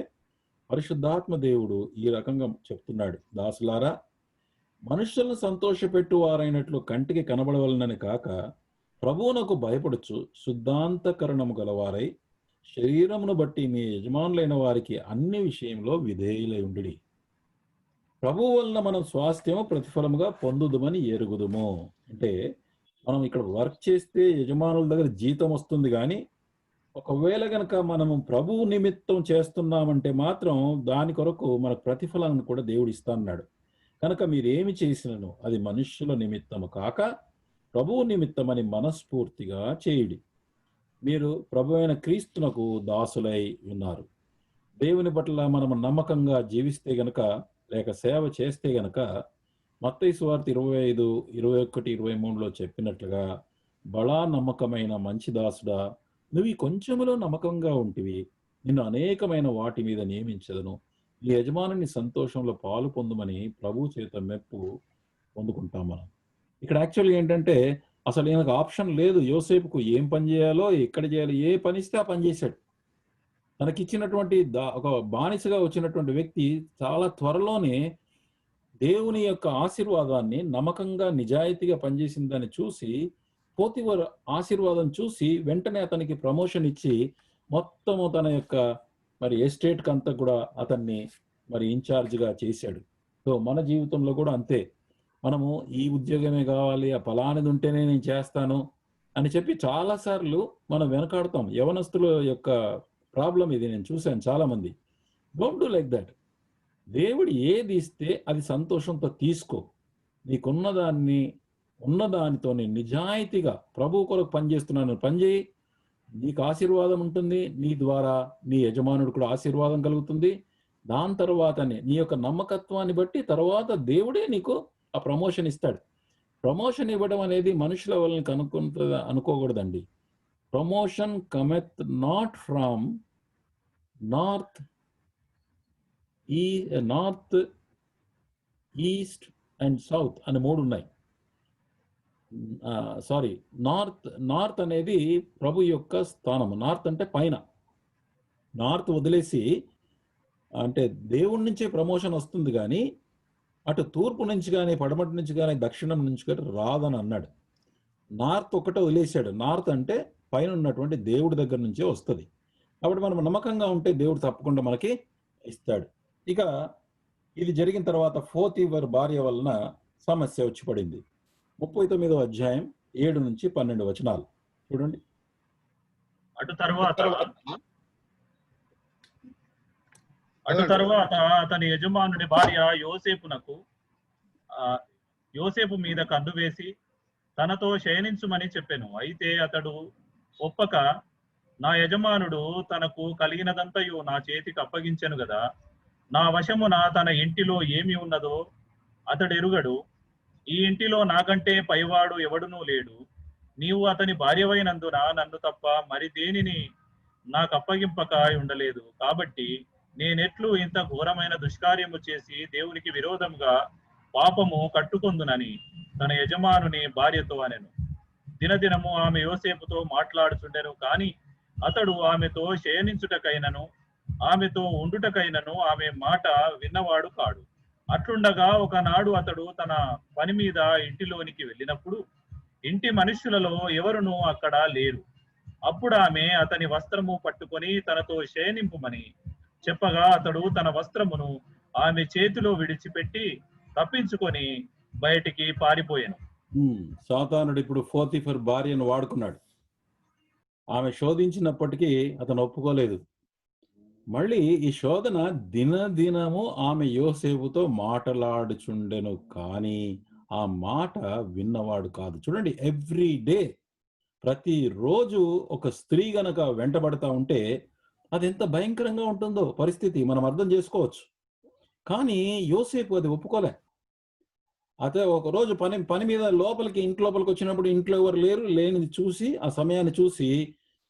పరిశుద్ధాత్మ దేవుడు ఈ రకంగా చెప్తున్నాడు, దాసులారా మనుషులను సంతోషపెట్టు వారైనట్లు కంటికి కనబడవలనని కాక ప్రభువునకు భయపడుచు శుద్ధాంతకరణము గలవారై శరీరమును బట్టి మీ యజమానులైన వారికి అన్ని విషయంలో విధేయులై ఉండుడి. ప్రభువు వలన మనం స్వాస్థ్యము ప్రతిఫలముగా పొందుదుమని ఎరుగుదుము. అంటే మనం ఇక్కడ వర్క్ చేస్తే యజమానుల దగ్గర జీతం వస్తుంది, కానీ ఒకవేళ గనక మనము ప్రభువు నిమిత్తం చేస్తున్నామంటే మాత్రం దాని కొరకు మన ప్రతిఫలాన్ని కూడా దేవుడు ఇస్తాన్నాడు. కనుక మీరేమి చేసినను అది మనుష్యుల నిమిత్తము కాక ప్రభువు నిమిత్తమని మనస్ఫూర్తిగా చేయుడి. మీరు ప్రభు అయిన క్రీస్తునకు దాసులై ఉన్నారు. దేవుని పట్ల మనము నమ్మకంగా జీవిస్తే గనక, లేక సేవ చేస్తే గనక మత్తయి సువార్త 25:21-23లో చెప్పినట్లుగా బలా నమ్మకమైన మంచి దాసుడా, నువ్వు ఈ కొంచెములో నమ్మకంగా ఉంటివి, నిన్ను అనేకమైన వాటి మీద నియమించదను, నీ యజమానుని సంతోషంలో పాలు పొందుమని ప్రభు చేత మెప్పు పొందుకుంటాం మనం. ఇక్కడ యాక్చువల్గా ఏంటంటే అసలు ఈయనకు ఆప్షన్ లేదు. యోసేపుకు ఏం పని చేయాలో, ఎక్కడ చేయాలో, ఏ పని ఇస్తే ఆ పని చేశాడు. తనకిచ్చినటువంటి ఒక బానిసగా వచ్చినటువంటి వ్యక్తి చాలా త్వరలోనే దేవుని యొక్క ఆశీర్వాదాన్ని నమ్మకంగా నిజాయితీగా పనిచేసిన దాన్ని చూసి, పోతిఫర్ ఆశీర్వాదం చూసి వెంటనే అతనికి ప్రమోషన్ ఇచ్చి మొత్తము తన యొక్క మరి ఎస్టేట్కి అంతా కూడా అతన్ని మరి ఇన్ఛార్జ్గా చేశాడు. సో మన జీవితంలో కూడా అంతే. మనము ఈ ఉద్యోగమే కావాలి, ఆ ఫలానిది ఉంటేనే నేను చేస్తాను అని చెప్పి చాలాసార్లు మనం వెనకాడతాం. యవనస్తుల యొక్క ప్రాబ్లం ఇది. నేను చూశాను చాలామంది. Don't do like that. దేవుడు ఏది ఇస్తే అది సంతోషంతో తీసుకో. నీకున్నదాన్ని ఉన్నదానితోనే నిజాయితీగా ప్రభు కొరకు పనిచేస్తున్నాను పనిచేయి. నీకు ఆశీర్వాదం ఉంటుంది, నీ ద్వారా నీ యజమానుడు కూడా ఆశీర్వాదం కలుగుతుంది. దాని తర్వాతనే నీ యొక్క నమ్మకత్వాన్ని బట్టి తర్వాత దేవుడే నీకు ఆ ప్రమోషన్ ఇస్తాడు. ప్రమోషన్ ఇవ్వడం అనేది మనుషుల వల్ల అనుకోకూడదండి. Promotion cometh not from north east and south అని 3 ఉన్నాయి. సారీ, నార్త్ అనేది ప్రభు యొక్క స్థానము. నార్త్ అంటే పైన. నార్త్ వదిలేసి అంటే దేవుడి నుంచే ప్రమోషన్ వస్తుంది, కానీ అటు తూర్పు నుంచి కానీ పడమటి నుంచి కానీ దక్షిణం నుంచి కానీ రాదని అన్నాడు. నార్త్ ఒకటే వదిలేశాడు. నార్త్ అంటే పైన ఉన్నటువంటి దేవుడి దగ్గర నుంచే వస్తుంది. కాబట్టి మనం నమ్మకంగా ఉంటే దేవుడు తప్పకుండా మనకి ఇస్తాడు. ఇక ఇది జరిగిన తర్వాత పోతీఫర్ భార్య వలన సమస్య వచ్చి పడింది. 39వ అధ్యాయం 7 నుంచి 12 వచనాలు చూడండి. అటు తర్వాత అతని యజమానుని భార్య యోసేపు మీద కన్ను వేసి తనతో శయనించుమని చెప్పెను. అయితే అతడు ఒప్పక, నా యజమానుడు తనకు కలిగినదంతయు నా చేతికి అప్పగించెను గదా, నా వశమున తన ఇంటిలో ఏమి ఉన్నదో అతడు ఎరుగడు. ఈ ఇంటిలో నాకంటే పైవాడు ఎవడునూ లేడు. నీవు అతని భార్యవైనందున నన్ను తప్ప మరి దేనిని నాకు అప్పగింపక ఉండలేదు. కాబట్టి నేనెట్లు ఇంత ఘోరమైన దుష్కార్యము చేసి దేవునికి విరోధంగా పాపము కట్టుకొందునని తన యజమానుని భార్యతో అనెను. దినదినము ఆమె యోసేపుతో మాట్లాడుచుండెను, కాని అతడు ఆమెతో శయనించుటకైనను ఆమెతో ఉండుటకైనను ఆమె మాట విన్నవాడు కాడు. అట్లుండగా ఒకనాడు అతడు తన పని మీద ఇంటిలోనికి వెళ్ళినప్పుడు ఇంటి మనుష్యులలో ఎవరునూ అక్కడ లేరు. అప్పుడు ఆమె అతని వస్త్రము పట్టుకొని తనతో శయనింపుమని చెప్పగా అతడు తన వస్త్రమును ఆమె చేతిలో విడిచిపెట్టి తప్పించుకొని బయటికి పారిపోయాను. సాతానుడు ఇప్పుడు పోతీఫర్ భార్యను వాడుకున్నాడు. ఆమె శోధించినప్పటికీ అతను ఒప్పుకోలేదు. మళ్ళీ ఈ శోధన దినదినము ఆమె యోసేపుతో మాటలాడుచుండెను, కానీ ఆ మాట విన్నవాడు కాదు. చూడండి, ఎవ్రీ డే, ప్రతిరోజు ఒక స్త్రీ గనక వెంటబడతా ఉంటే అది ఎంత భయంకరంగా ఉంటుందో పరిస్థితి మనం అర్థం చేసుకోవచ్చు. కానీ యోసేపు అది ఒప్పుకోలే. అదే ఒకరోజు పని మీద ఇంటి లోపలికి వచ్చినప్పుడు ఇంట్లో ఎవరు లేరు, లేనిది చూసి ఆ సమయాన్ని చూసి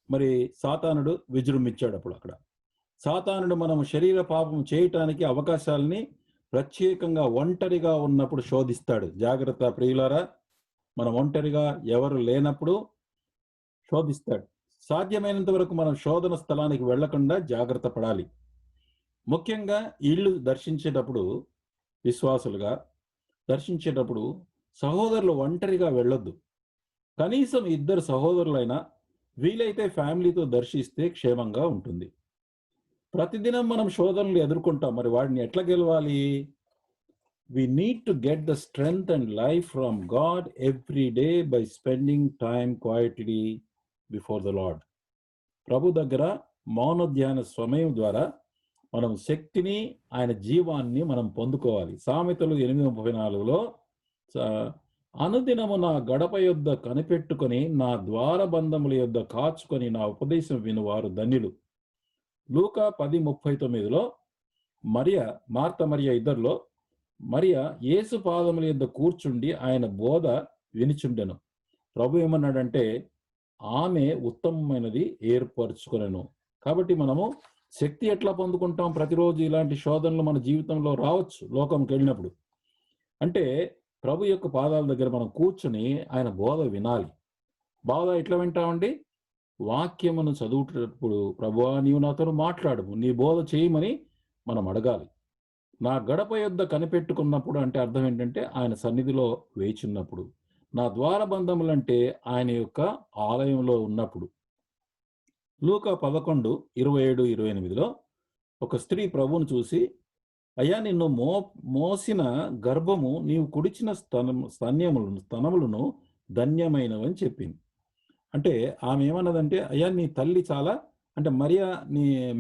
మరి సాతానుడు విజృంభించాడు. అప్పుడు అక్కడ సాతానుడు మనం శరీర పాపం చేయటానికి అవకాశాలని ప్రత్యేకంగా ఒంటరిగా ఉన్నప్పుడు శోధిస్తాడు. జాగ్రత్త ప్రియులారా, మనం ఒంటరిగా ఎవరు లేనప్పుడు శోధిస్తాడు. సాధ్యమైనంత వరకు మనం శోధన స్థలానికి వెళ్లకుండా జాగ్రత్త పడాలి. ముఖ్యంగా ఇళ్ళు దర్శించేటప్పుడు, విశ్వాసులుగా దర్శించేటప్పుడు సహోదరులు ఒంటరిగా వెళ్ళొద్దు. కనీసం 2 సహోదరులైనా వీలైతే ఫ్యామిలీతో దర్శిస్తే క్షేమంగా ఉంటుంది. ప్రతిదినం మనం శోధనలు ఎదుర్కొంటాం. మరి వాడిని ఎట్లా గెలవాలి? We need to get the strength and life from God every day by spending time quietly before the Lord. ప్రభు దగ్గర మౌన ధ్యాన సమయం ద్వారా మనం శక్తిని, ఆయన జీవాన్ని మనం పొందుకోవాలి. సామెతలు 8:34లో అనుదినము నా గడప యొద్ద కనిపెట్టుకొని నా ద్వారబంధముల యొద్ద కాచుకొని నా ఉపదేశం వినువారు ధన్యులు. లూకా 10:39లో మార్త మరియ ఇద్దరిలో మరియ యేసు పాదముల యొద్ద కూర్చుండి ఆయన బోధ వినిచుండెను. ప్రభు ఏమన్నాడంటే, ఆమె ఉత్తమమైనది ఏర్పరచుకొనెను. కాబట్టి మనము శక్తి ఎట్లా పొందుకుంటాం? ప్రతిరోజు ఇలాంటి శోధనలు మన జీవితంలో రావచ్చు లోకంకి వెళ్ళినప్పుడు. అంటే ప్రభు యొక్క పాదాల దగ్గర మనం కూర్చొని ఆయన బోధ వినాలి. బోధ ఎట్లా వింటామండి? వాక్యమును చదువుటప్పుడు ప్రభువా నీవు నాతో మాట్లాడము, నీ బోధ చేయమని మనం అడగాలి. నా గడప యొద్ద కనిపెట్టుకున్నప్పుడు అంటే అర్థం ఏంటంటే ఆయన సన్నిధిలో వేచున్నప్పుడు. నా ద్వారబంధములంటే ఆయన యొక్క ఆలయంలో ఉన్నప్పుడు. లూకా 11:27-28లో ఒక స్త్రీ ప్రభువును చూసి, అయ్యా నిన్ను మోసిన గర్భము నీవు కుడిచిన స్తనములను ధన్యమైనవని చెప్పింది. అంటే ఆమె ఏమన్నదంటే, అయ్యా నీ తల్లి చాలా, అంటే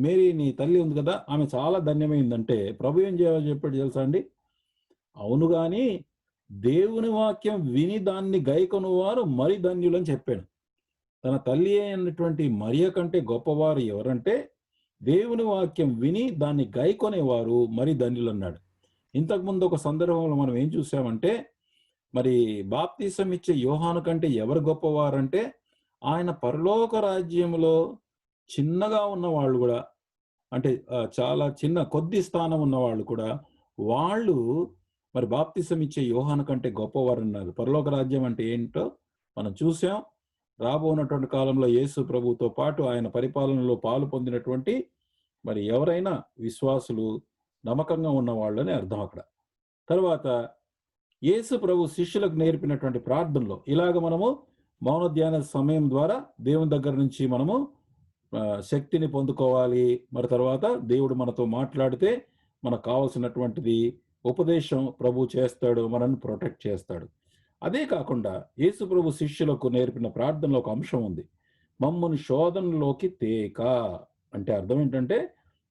మేరీ నీ తల్లి ఉంది కదా, ఆమె చాలా ధన్యమైందంటే ప్రభు ఏం చెప్పాడు తెలుసా అండి? అవును గాని దేవుని వాక్యం విని దాన్ని గైకొను వారు మరి ధన్యులని చెప్పాడు. తన తల్లి అయినటువంటి మరియ కంటే గొప్పవారు ఎవరంటే దేవుని వాక్యం విని దాన్ని గైకొనేవారు మరి ధన్యులు అన్నాడు. ఇంతకుముందు ఒక సందర్భంలో మనం ఏం చూసామంటే, మరి బాప్తిసం ఇచ్చే యోహాను కంటే ఎవరు గొప్పవారంటే ఆయన పరలోక రాజ్యంలో చిన్నగా ఉన్న వాళ్ళు కూడా, అంటే చాలా చిన్న కొద్ది స్థానం ఉన్న వాళ్ళు కూడా, వాళ్ళు మరి బాప్తిసం ఇచ్చే యోహాను కంటే గొప్పవారు అన్నారు. పరలోక రాజ్యం అంటే ఏంటో మనం చూసాం. రాబోనటువంటి కాలంలో యేసు ప్రభుతో పాటు ఆయన పరిపాలనలో పాలు పొందినటువంటి మరి ఎవరైనా విశ్వాసులు నమ్మకంగా ఉన్న వాళ్ళని అర్థం అక్కడ. తర్వాత యేసు ప్రభు శిష్యులకు నేర్పినటువంటి ప్రార్థనలో ఇలాగ మనము మౌన ధ్యాన సమయం ద్వారా దేవుని దగ్గర నుంచి మనము శక్తిని పొందుకోవాలి. మరి తర్వాత దేవుడు మనతో మాట్లాడితే మనకు కావాల్సినటువంటిది ఉపదేశం ప్రభు చేస్తాడు, మనల్ని ప్రొటెక్ట్ చేస్తాడు. అదే కాకుండా యేసు ప్రభు శిష్యులకు నేర్పిన ప్రార్థనలో ఒక అంశం ఉంది, మమ్మల్ని శోధనలోకి తేక. అంటే అర్థం ఏంటంటే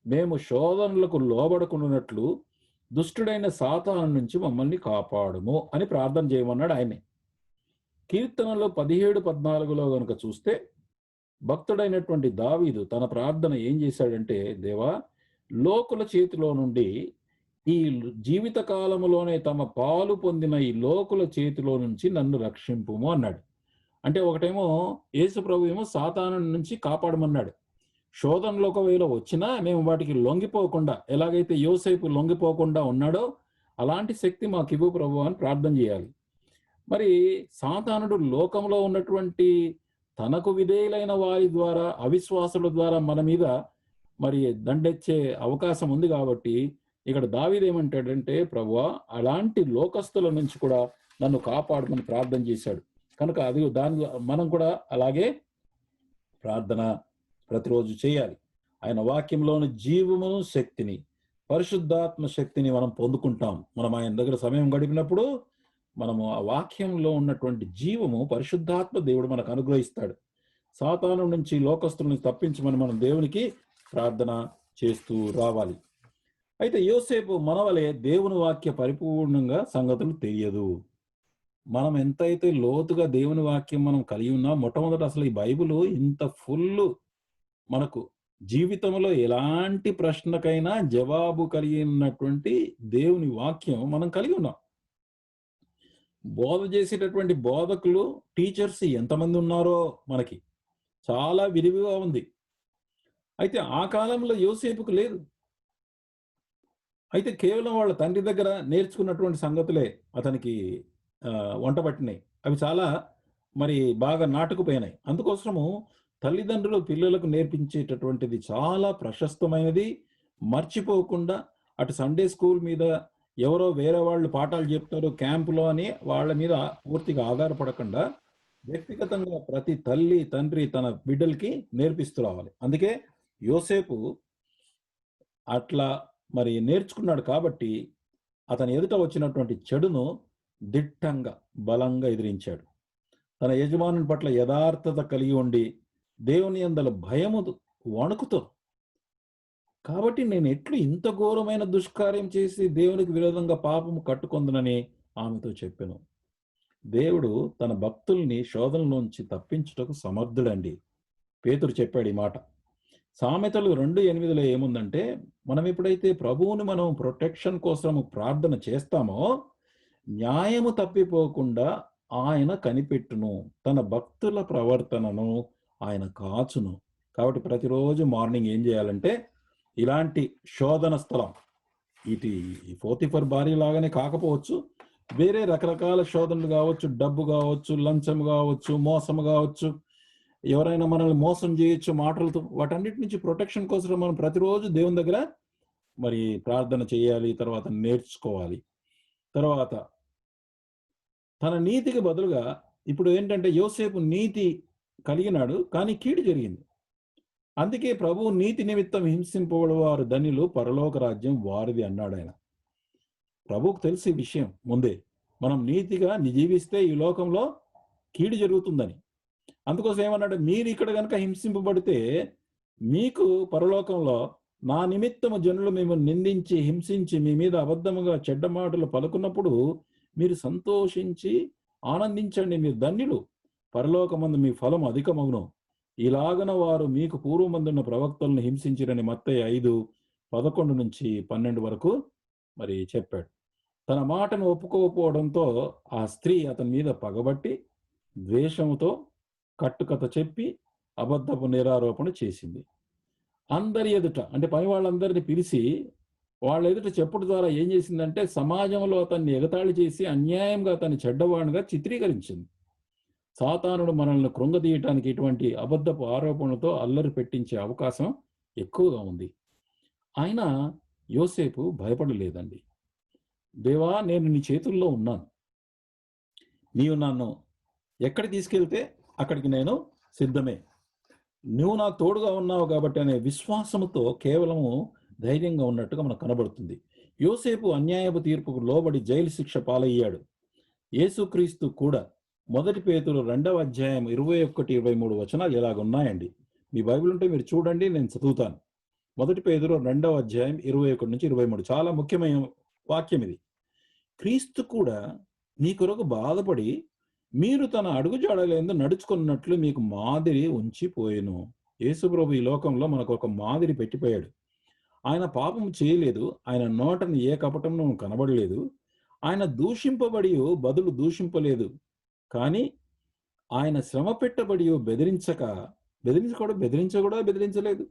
మేము శోధనలకు లోబడకున్నట్లు దుష్టుడైన సాతాను నుంచి మమ్మల్ని కాపాడుము అని ప్రార్థన చేయమన్నాడు ఆయనే. కీర్తనలో 17:14లో కనుక చూస్తే భక్తుడైనటువంటి దావీదు తన ప్రార్థన ఏం చేశాడంటే, దేవా లోకుల చేతిలో నుండి ఈ జీవిత కాలములోనే తమ పాలు పొందిన ఈ లోకుల చేతిలో నుంచి నన్ను రక్షింపుము అన్నాడు. అంటే ఒకటేమో యేసు ప్రభు ఏమో సాతాను నుంచి కాపాడమన్నాడు. శోధనలో ఒకవేళ వచ్చినా మేము వాటికి లొంగిపోకుండా, ఎలాగైతే యోసేపు లొంగిపోకుండా ఉన్నాడో అలాంటి శక్తి మాకు ఇవ్వు ప్రభు అని ప్రార్థన చేయాలి. మరి సాతానుడు లోకంలో ఉన్నటువంటి తనకు విధేయులైన వారి ద్వారా, అవిశ్వాసుల ద్వారా మన మీద మరి దండెచ్చే అవకాశం ఉంది. కాబట్టి ఇక్కడ దావీదు ఏమంటాడంటే, ప్రభువా అలాంటి లోకస్తుల నుంచి కూడా నన్ను కాపాడమని ప్రార్థన చేశాడు. కనుక అది మనం కూడా అలాగే ప్రార్థన ప్రతిరోజు చేయాలి. ఆయన వాక్యంలోని జీవమును శక్తిని, పరిశుద్ధాత్మ శక్తిని మనం పొందుకుంటాం. మనం ఆయన దగ్గర సమయం గడిపినప్పుడు మనము ఆ వాక్యంలో ఉన్నటువంటి జీవము, పరిశుద్ధాత్మ దేవుడు మనకు అనుగ్రహిస్తాడు. సాతాను నుంచి, లోకస్తుల నుంచి తప్పించమని మనం దేవునికి ప్రార్థన చేస్తూ రావాలి. అయితే యోసేపు మనవలే దేవుని వాక్య పరిపూర్ణంగా సంగతులు తెలియదు. మనం ఎంతైతే లోతుగా దేవుని వాక్యం మనం కలిగి ఉన్నా, మొట్టమొదట అసలు ఈ బైబిల్ ఇంత ఫుల్ మనకు జీవితంలో ఎలాంటి ప్రశ్నకైనా జవాబు కలిగినటువంటి దేవుని వాక్యం మనం కలిగి ఉన్నాం. బోధ చేసేటటువంటి బోధకులు, టీచర్స్ ఎంతమంది ఉన్నారో మనకి చాలా విరివిగా ఉంది. అయితే ఆ కాలంలో యోసేపుకు లేదు. అయితే కేవలం వాళ్ళ తండ్రి దగ్గర నేర్చుకున్నటువంటి సంగతులే అతనికి వంట పట్టినాయి. అవి చాలా మరి బాగా నాటుకుపోయినాయి. అందుకోసము తల్లిదండ్రులు పిల్లలకు నేర్పించేటటువంటిది చాలా ప్రశస్తమైనది. మర్చిపోకుండా అటు సండే స్కూల్ మీద ఎవరో వేరే వాళ్ళు పాఠాలు చెప్తారు క్యాంపులో అని వాళ్ళ మీద పూర్తిగా ఆధారపడకుండా వ్యక్తిగతంగా ప్రతి తల్లి తండ్రి తన బిడ్డలకి నేర్పిస్తూ రావాలి. అందుకే యోసేపు అట్లా మరి నేర్చుకున్నాడు. కాబట్టి అతని ఎదుట వచ్చినటువంటి చెడును దిట్టంగా బలంగా ఎదిరించాడు. తన యజమానుని పట్ల యథార్థత కలిగి ఉండి దేవుని యందల భయము వణుకుతో, కాబట్టి నేను ఎట్లు ఇంత ఘోరమైన దుష్కార్యం చేసి దేవునికి విరోధంగా పాపము కట్టుకొందునని ఆమెతో చెప్పాను. దేవుడు తన భక్తుల్ని శోధనలోంచి తప్పించుటకు సమర్థుడండి. పేతురు చెప్పాడు ఈ మాట. సామెతలు 2:8లో ఏముందంటే, మనం ఎప్పుడైతే ప్రభువుని మనం ప్రొటెక్షన్ కోసం ప్రార్థన చేస్తామో న్యాయము తప్పిపోకుండా ఆయన కనిపెట్టును, తన భక్తుల ప్రవర్తనను ఆయన కాచును. కాబట్టి ప్రతిరోజు మార్నింగ్ ఏం చేయాలంటే, ఇలాంటి శోధన స్థలం, ఇది పోతిఫర్ భార్య లాగానే కాకపోవచ్చు, వేరే రకరకాల శోధనలు కావచ్చు, డబ్బు కావచ్చు, లంచం కావచ్చు, మోసం కావచ్చు, ఎవరైనా మనల్ని మోసం చేయొచ్చు మాటలతో. వాటన్నిటి నుంచి ప్రొటెక్షన్ కోసం మనం ప్రతిరోజు దేవుని దగ్గర మరి ప్రార్థన చేయాలి, తర్వాత నేర్చుకోవాలి. తర్వాత తన నీతికి బదులుగా ఇప్పుడు ఏంటంటే, యోసేపు నీతి కలిగినాడు కానీ కీడు జరిగింది. అందుకే ప్రభువు నీతి నిమిత్తం హింసింపబడు వారు ధన్యులు, పరలోక రాజ్యం వారిది అన్నాడు ఆయన. ప్రభువుకు తెలిసి విషయం ముందే, మనం నీతిగా జీవిస్తే ఈ లోకంలో కీడు జరుగుతుందని. అందుకోసం ఏమన్నాడు, మీరు ఇక్కడ కనుక హింసింపబడితే మీకు పరలోకంలో నా నిమిత్తము జనులు మేము నిందించి హింసించి మీ మీద అబద్ధముగా చెడ్డ మాటలు పలుకున్నప్పుడు మీరు సంతోషించి ఆనందించండి, మీరు ధన్యులు, పరలోకమందు మీ ఫలం అధికమగును. ఇలాగన వారు మీకు పూర్వమందున్న ప్రవక్తలను హింసించిరని మత్తయి 5:11-12 వరకు మరి చెప్పాడు. తన మాటను ఒప్పుకోకపోవడంతో ఆ స్త్రీ అతని మీద పగబట్టి ద్వేషంతో కట్టుకథ చెప్పి అబద్ధపు నిరారోపణ చేసింది. అందరి ఎదుట, అంటే పని వాళ్ళందరినీ పిలిచి వాళ్ళ ఎదుట చెప్పుడు ద్వారా ఏం చేసిందంటే, సమాజంలో అతన్ని ఎగతాళి చేసి అన్యాయంగా అతన్ని చెడ్డవాడిగా చిత్రీకరించింది. సాతానుడు మనల్ని కృంగదీయటానికి ఇటువంటి అబద్ధపు ఆరోపణలతో అల్లరి పెట్టించే అవకాశం ఎక్కువగా ఉంది. అయినా యోసేపు భయపడలేదండి. దేవా, నేను నీ చేతుల్లో ఉన్నాను, నీవు నన్ను ఎక్కడికి తీసుకెళ్తే అక్కడికి నేను సిద్ధమే, నువ్వు నాకు తోడుగా ఉన్నావు కాబట్టి అనే విశ్వాసముతో కేవలము ధైర్యంగా ఉన్నట్టుగా మనకు కనబడుతుంది. యోసేపు అన్యాయపు తీర్పుకు లోబడి జైలు శిక్ష పాలయ్యాడు. యేసుక్రీస్తు కూడా 1 పేతురు 2:21-23 వచనాలు ఇలాగున్నాయండి. మీ బైబిల్ ఉంటే మీరు చూడండి, నేను చదువుతాను. 1 పేతురు 2:21-23 చాలా ముఖ్యమైన వాక్యం ఇది. క్రీస్తు కూడా మీ కొరకు బాధపడి మీరు తన అడుగుజాడలందు నడుచుకున్నట్లు మీకు మాదిరి ఉంచిపోయెను. యేసుప్రభు ఈ లోకంలో మనకు ఒక మాదిరి పెట్టిపోయాడు. ఆయన పాపం చేయలేదు, ఆయన నోటని ఏ కపటంను కనబడలేదు, ఆయన దూషింపబడి బదులు దూషింపలేదు, కానీ ఆయన శ్రమ పెట్టబడి బెదిరించలేదు.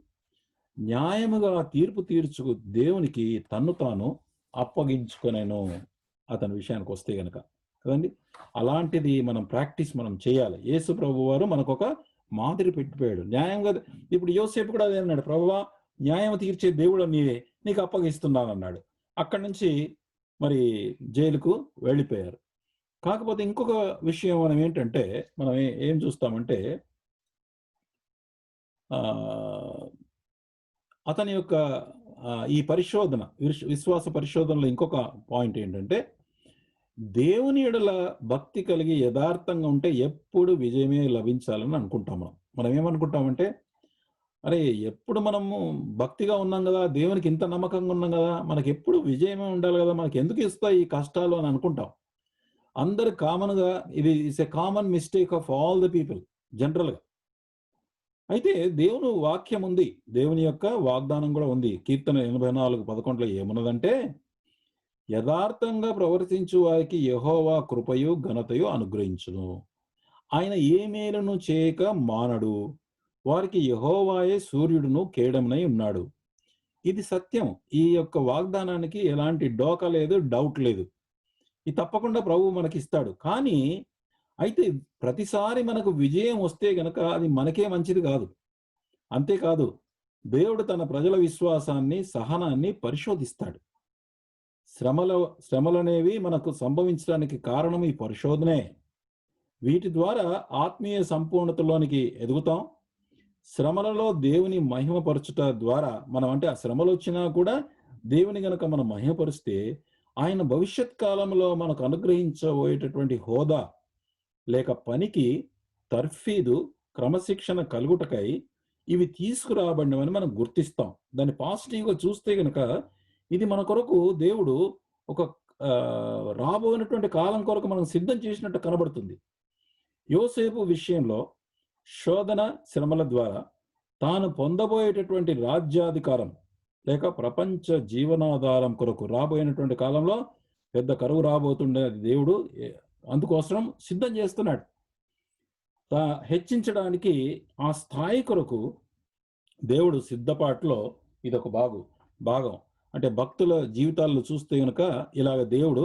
న్యాయముగా తీర్పు తీర్చుకు దేవునికి తన్ను తాను అప్పగించుకొనెను. అతని విషయానికి వస్తే గనక కదండి, అలాంటిది మనం ప్రాక్టీస్ మనం చేయాలి. యేసు ప్రభు వారు మనకు ఒక మాదిరి పెట్టిపోయాడు న్యాయంగా. ఇప్పుడు యోసేపు కూడా అదే అన్నాడు, ప్రభువా న్యాయం తీర్చే దేవుడు నీవే, నీకు అప్పగిస్తున్నాను అన్నాడు. అక్కడి నుంచి మరి జైలుకు వెళ్ళిపోయారు. కాకపోతే ఇంకొక విషయం మనం ఏంటంటే, మనం ఏం చూస్తామంటే, అతని యొక్క ఈ పరిశోధన, విశ్వాస పరిశోధనలో ఇంకొక పాయింట్ ఏంటంటే, దేవుని ఎడల భక్తి కలిగి యథార్థంగా ఉంటే ఎప్పుడు విజయమే లభించాలని అనుకుంటాం. మనం ఏమనుకుంటామంటే, అరే ఎప్పుడు మనము భక్తిగా ఉన్నాం కదా, దేవునికి ఇంత నమ్మకంగా ఉన్నాం కదా, మనకి ఎప్పుడు విజయమే ఉండాలి కదా, మనకి ఎందుకు ఇస్తాయి ఈ కష్టాలు అని అనుకుంటాం. అందరు కామన్గా, ఇది is a common mistake of all the people జనరల్గా. అయితే దేవుని వాక్యం ఉంది, దేవుని యొక్క వాగ్దానం కూడా ఉంది. కీర్తన 84:11 ఏమున్నదంటే, యథార్థంగా ప్రవర్తించు వారికి యెహోవా కృపయు ఘనతయు అనుగ్రహించును, ఆయన ఏ మేలును చేయక మానడు, వారికి యెహోవాయే సూర్యుడును కేడమునై ఉన్నాడు. ఇది సత్యం. ఈ యొక్క వాగ్దానానికి ఎలాంటి డోకా లేదు, డౌట్ లేదు. ఇది తప్పకుండా ప్రభువు మనకి ఇస్తాడు. కానీ అయితే ప్రతిసారి మనకు విజయం వస్తే గనక అది మనకే మంచిది కాదు. అంతేకాదు, దేవుడు తన ప్రజల విశ్వాసాన్ని, సహనాన్ని పరిశోధిస్తాడు. శ్రమలనేవి మనకు సంభవించడానికి కారణం ఈ పరిశోధనే. వీటి ద్వారా ఆత్మీయ సంపూర్ణతలోనికి ఎదుగుతాం. శ్రమలలో దేవుని మహిమపరచుట ద్వారా మనం, అంటే ఆ శ్రమలు వచ్చినా కూడా దేవుని గనక మనం మహిమపరిస్తే, ఆయన భవిష్యత్ కాలంలో మనకు అనుగ్రహించబోయేటటువంటి హోదా లేక పనికి తర్ఫీదు, క్రమశిక్షణ కలుగుటకై ఇవి తీసుకురాబడినవని మనం గుర్తిస్తాం. దాన్ని పాజిటివ్గా చూస్తే గనక ఇది మన కొరకు దేవుడు ఒక రాబోయినటువంటి కాలం కొరకు మనం సిద్ధం చేసినట్టు కనబడుతుంది. యోసేపు విషయంలో శోధన, శ్రమల ద్వారా తాను పొందబోయేటటువంటి రాజ్యాధికారం లేక ప్రపంచ జీవనాధారం కొరకు రాబోయినటువంటి కాలంలో పెద్ద కరువు రాబోతుండే దేవుడు అందుకోసం సిద్ధం చేస్తున్నాడు. హెచ్చించడానికి ఆ స్థాయి కొరకు దేవుడు సిద్ధపాటులో ఇదొక భాగం. అంటే భక్తుల జీవితాలను చూస్తే కనుక ఇలాగ దేవుడు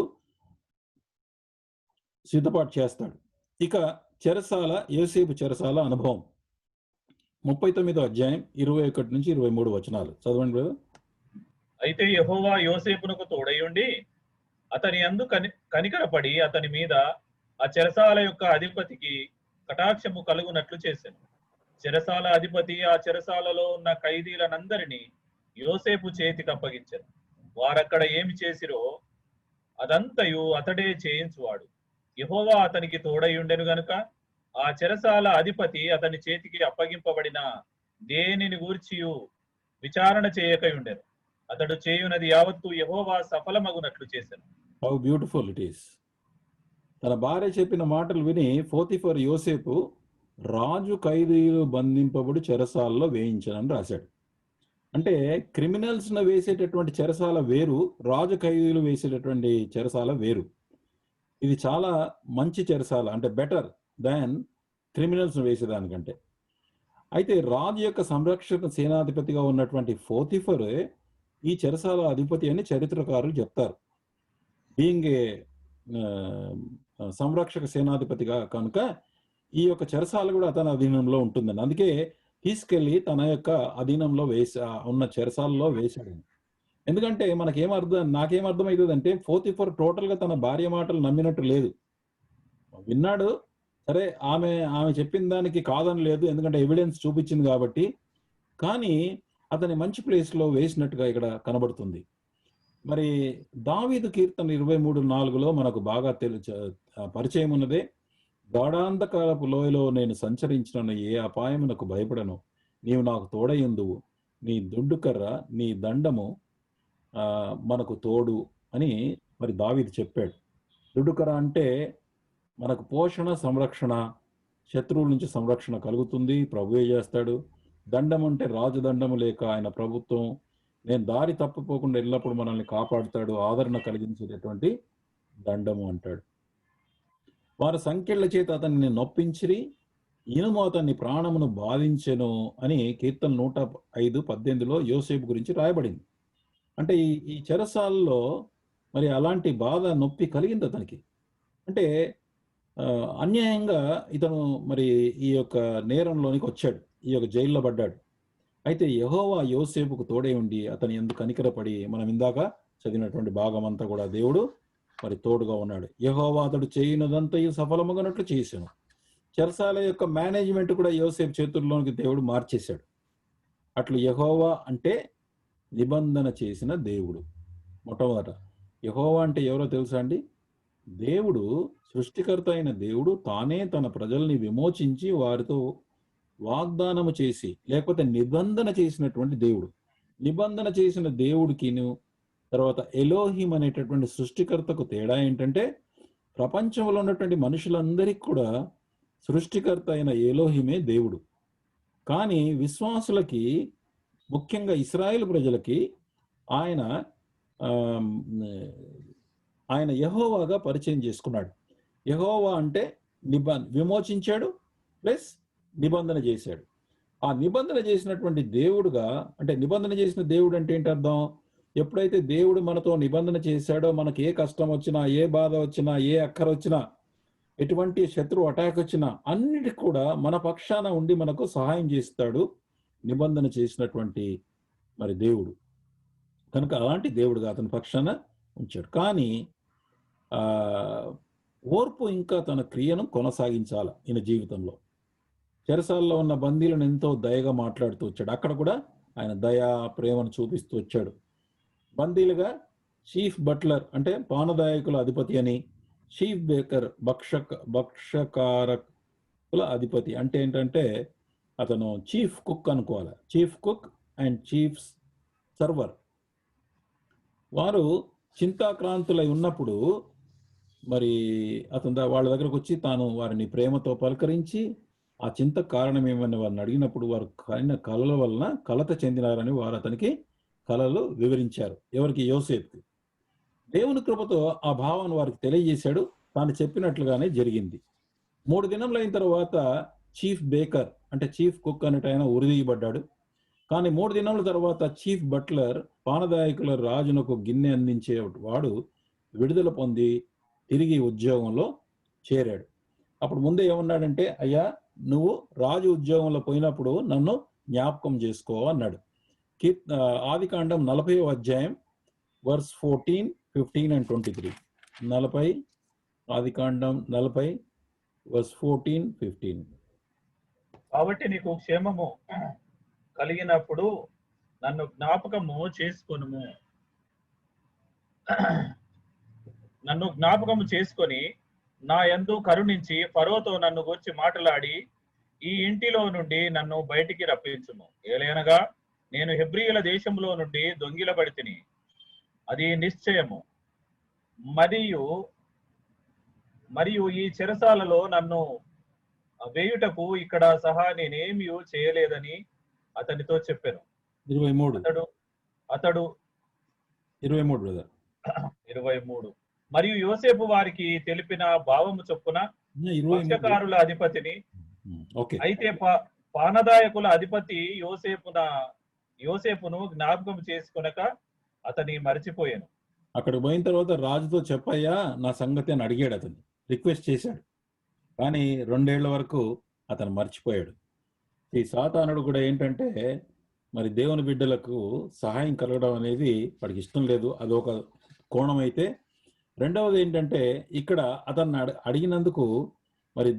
సిద్ధపాటు చేస్తాడు. ఇక చెరసాల, యోసేపు చెరసాల అనుభవం 39వ అధ్యాయం 21 నుంచి 23 వచనాలు చదవండి బ్రదర్. అయితే యెహోవా యోసేపునకు తోడయుండి అతని యందు కనికరపడి అతని మీద ఆ చెరసాల యొక్క అధిపతికి కటాక్షము కలుగునట్లు చేశాను. చెరసాల అధిపతి ఆ చెరసాలలో ఉన్న ఖైదీలనందరినీ యోసేపు చేతికి అప్పగించారు. వారక్కడ ఏమి చేసిరో అదంతయు అతడే చేయించువాడు. యెహోవా అతనికి తోడయుండెను గనుక ఆ చెరసాల అధిపతి అతని చేతికి అప్పగింపబడిన దేనిని గూర్చియు విచారణ చేయకయుండెను. అతడు చేయునది యావత్తు యెహోవా సఫలమగునట్లు చేశాను. How beautiful it is. తన భార్య చెప్పిన మాటలు విని పోతీఫర్ యోసేపు రాజు ఖైదీలు బంధింపబడి చెరసాలలో వేయించానని రాశాడు. అంటే క్రిమినల్స్ను వేసేటటువంటి చెరసాల వేరు, రాజు ఖైదీలు వేసేటటువంటి చెరసాల వేరు. ఇది చాలా మంచి చెరసాల, అంటే బెటర్ దాన్ క్రిమినల్స్ వేసేదానికంటే. అయితే రాజు యొక్క సంరక్షణ సేనాధిపతిగా ఉన్నటువంటి పోతీఫర్ ఈ చెరసాల అధిపతి అని చరిత్రకారులు చెప్తారు. బీయింగ్ ఏ సంరక్షక సేనాధిపతిగా కనుక ఈ యొక్క చెరసాల కూడా అతని అధీనంలో ఉంటుందని, అందుకే తీసుకెళ్లి తన యొక్క అధీనంలో ఉన్న చెరసాలలో వేశాడు. ఎందుకంటే నాకేమర్థమవుతుంది అంటే పోతీఫర్ టోటల్గా తన భార్య మాటలు నమ్మినట్టు లేదు. విన్నాడు, సరే ఆమె చెప్పిన దానికి కాదని లేదు, ఎందుకంటే ఎవిడెన్స్ చూపించింది కాబట్టి. కానీ అతని మంచి ప్లేస్లో వేసినట్టుగా ఇక్కడ కనబడుతుంది. మరి దావీదు కీర్తన 23:4లో మనకు బాగా పరిచయం ఉన్నదే. గాఢాంధకారపు లోయలో నేను సంచరించినను, ఏ అపాయమునకు భయపడను, నీవు నాకు తోడయుందువు, నీ దుడ్డుకర్ర నీ దండము మనకు తోడు అని మరి దావీదు చెప్పాడు. దుడ్డుకర్ర అంటే మనకు పోషణ, సంరక్షణ, శత్రువుల నుంచి సంరక్షణ కలుగుతుంది, ప్రభువే చేస్తాడు. దండం అంటే రాజదండము లేక ఆయన ప్రభుత్వం, నేను దారి తప్పిపోకుండా ఎల్లప్పుడు మనల్ని కాపాడుతాడు, ఆదరణ కలిగించేటటువంటి దండము అంటాడు. వారి సంఖ్యల చేత అతన్ని నొప్పించిరి, ఇనుము అతన్ని ప్రాణమును బాధించెను అని కీర్తన 105:18లో యోసేపు గురించి రాయబడింది. అంటే ఈ చెరసాలలో మరి అలాంటి బాధ, నొప్పి కలిగింది అతనికి. అంటే అన్యాయంగా ఇతను మరి ఈ యొక్క నేరంలోనికి వచ్చాడు, ఈ యొక్క జైల్లో పడ్డాడు. అయితే యెహోవా యోసేపుకు తోడే ఉండి అతని యందు కనికరపడి, మనం ఇందాక చదివినటువంటి భాగం అంతా కూడా దేవుడు మరి తోడుగా ఉన్నాడు. యెహోవా అతడు చేయునదంతయు సఫలమగునట్లు చేశాను. చెరసాల యొక్క మేనేజ్మెంట్ కూడా యోసేపు చేతుల్లోనికి దేవుడు మార్చేశాడు. అట్లు యెహోవా అంటే నిబంధన చేసిన దేవుడు. మొట్టమొదట యెహోవా అంటే ఎవరో తెలుసా అండి? దేవుడు, సృష్టికర్త అయిన దేవుడు తానే తన ప్రజల్ని విమోచించి వారితో వాగ్దానము చేసి, లేకపోతే నిబంధన చేసినటువంటి దేవుడు. నిబంధన చేసిన దేవుడికిను తర్వాత ఎలోహిం అనేటటువంటి సృష్టికర్తకు తేడా ఏంటంటే, ప్రపంచంలో ఉన్నటువంటి మనుషులందరికీ కూడా సృష్టికర్త అయిన ఎలోహిమే దేవుడు. కానీ విశ్వాసులకి, ముఖ్యంగా ఇశ్రాయేలు ప్రజలకి ఆయన యెహోవాగా పరిచయం చేసుకున్నాడు. యెహోవా అంటే విమోచించాడు ప్లస్ నిబంధన చేశాడు. ఆ నిబంధన చేసినటువంటి దేవుడుగా, అంటే నిబంధన చేసిన దేవుడు అంటే ఏంటి అర్థం? ఎప్పుడైతే దేవుడు మనతో నిబంధన చేశాడో, మనకి ఏ కష్టం వచ్చినా, ఏ బాధ వచ్చినా, ఏ అక్కర వచ్చినా, ఎటువంటి శత్రు అటాక్ వచ్చినా అన్నిటికి కూడా మన పక్షాన ఉండి మనకు సహాయం చేస్తాడు నిబంధన చేసినటువంటి మరి దేవుడు. కనుక అలాంటి దేవుడుగా అతని పక్షాన ఉంచాడు. కానీ ఓర్పు ఇంకా తన క్రియను కొనసాగించాల ఈయన జీవితంలో. చెరసాల్లో ఉన్న బందీలను ఎంతో దయగా మాట్లాడుతూ వచ్చాడు. అక్కడ కూడా ఆయన దయా ప్రేమను చూపిస్తూ వచ్చాడు. బందీలుగా చీఫ్ బట్లర్ అంటే పానదాయకుల అధిపతి అని, చీఫ్ బేకర్ భక్షకారకుల అధిపతి అంటే ఏంటంటే అతను చీఫ్ కుక్ అనుకోవాలి. Chief cook and chief server. వారు చింతాక్రాంతులై ఉన్నప్పుడు మరి అతను వాళ్ళ దగ్గరకు వచ్చి తాను వారిని ప్రేమతో పలకరించి ఆ చింత కారణం ఏమని వారిని అడిగినప్పుడు వారు కలిగిన కళల వలన కలత చెందినారని వారు అతనికి కళలు వివరించారు. ఎవరికి? యోసేపుకి. దేవుని కృపతో ఆ భావాన్ని వారికి తెలియజేశాడు. తాను చెప్పినట్లుగానే జరిగింది. 3 దినములు అయిన తర్వాత చీఫ్ బేకర్ అంటే చీఫ్ కుక్ అనేట ఆయన ఉరిదీయబడ్డాడు. కానీ 3 దినముల తర్వాత చీఫ్ బట్లర్ పానదాయకుల రాజునకు గిన్నె అందించే వాడు విడుదల పొంది తిరిగి ఉద్యోగంలో చేరాడు. అప్పుడు ముందే ఏమన్నాడంటే, అయ్యా నువ్వు రాజు ఉద్యోగంలో పోయినప్పుడు నన్ను జ్ఞాపకం చేసుకో అన్నాడు. ఆదికాండం 40వ అధ్యాయం వర్స్ 14, 15 and 23. 40 Adikandam 40 verse 14, 15. కాబట్టి నీకు క్షేమము కలిగినప్పుడు నన్ను జ్ఞాపకము చేసుకొనుము. నన్ను జ్ఞాపకము చేసుకొని నా యందు కరుణించి ఫరోతో నన్ను గూర్చి మాట్లాడి ఈ ఇంటిలో నుండి నన్ను బయటికి రప్పించుము. ఏలైనగా నేను హెబ్రీయుల దేశంలో నుండి దొంగిలబడి తిని అది నిశ్చయము. మరియు ఈ చెరసాలలో నన్ను వేయుటకు ఇక్కడ సహా నేనేమీ చేయలేదని అతనితో చెప్పాను. 23 అతడు 23 మరియు యోసేపు వారికి తెలిపిన భావము చొప్పున పక్షకారుల అధిపతిని అయితే పానదాయకుల అధిపతి యోసేపును జ్ఞాపకం చేసుకొనక అతని మరిచిపోయాను. అక్కడ పోయిన తర్వాత రాజుతో చెప్పయ్యా నా సంగతి అని అడిగాడు, అతను రిక్వెస్ట్ చేశాడు. కానీ 2 ఏళ్ల వరకు అతను మర్చిపోయాడు. ఈ సాతానుడు కూడా ఏంటంటే మరి దేవుని బిడ్డలకు సహాయం కలగడం అనేది వాడికి ఇష్టం లేదు. అదొక కోణం అయితే, రెండవది ఏంటంటే ఇక్కడ అతన్ని అడిగినందుకు మరి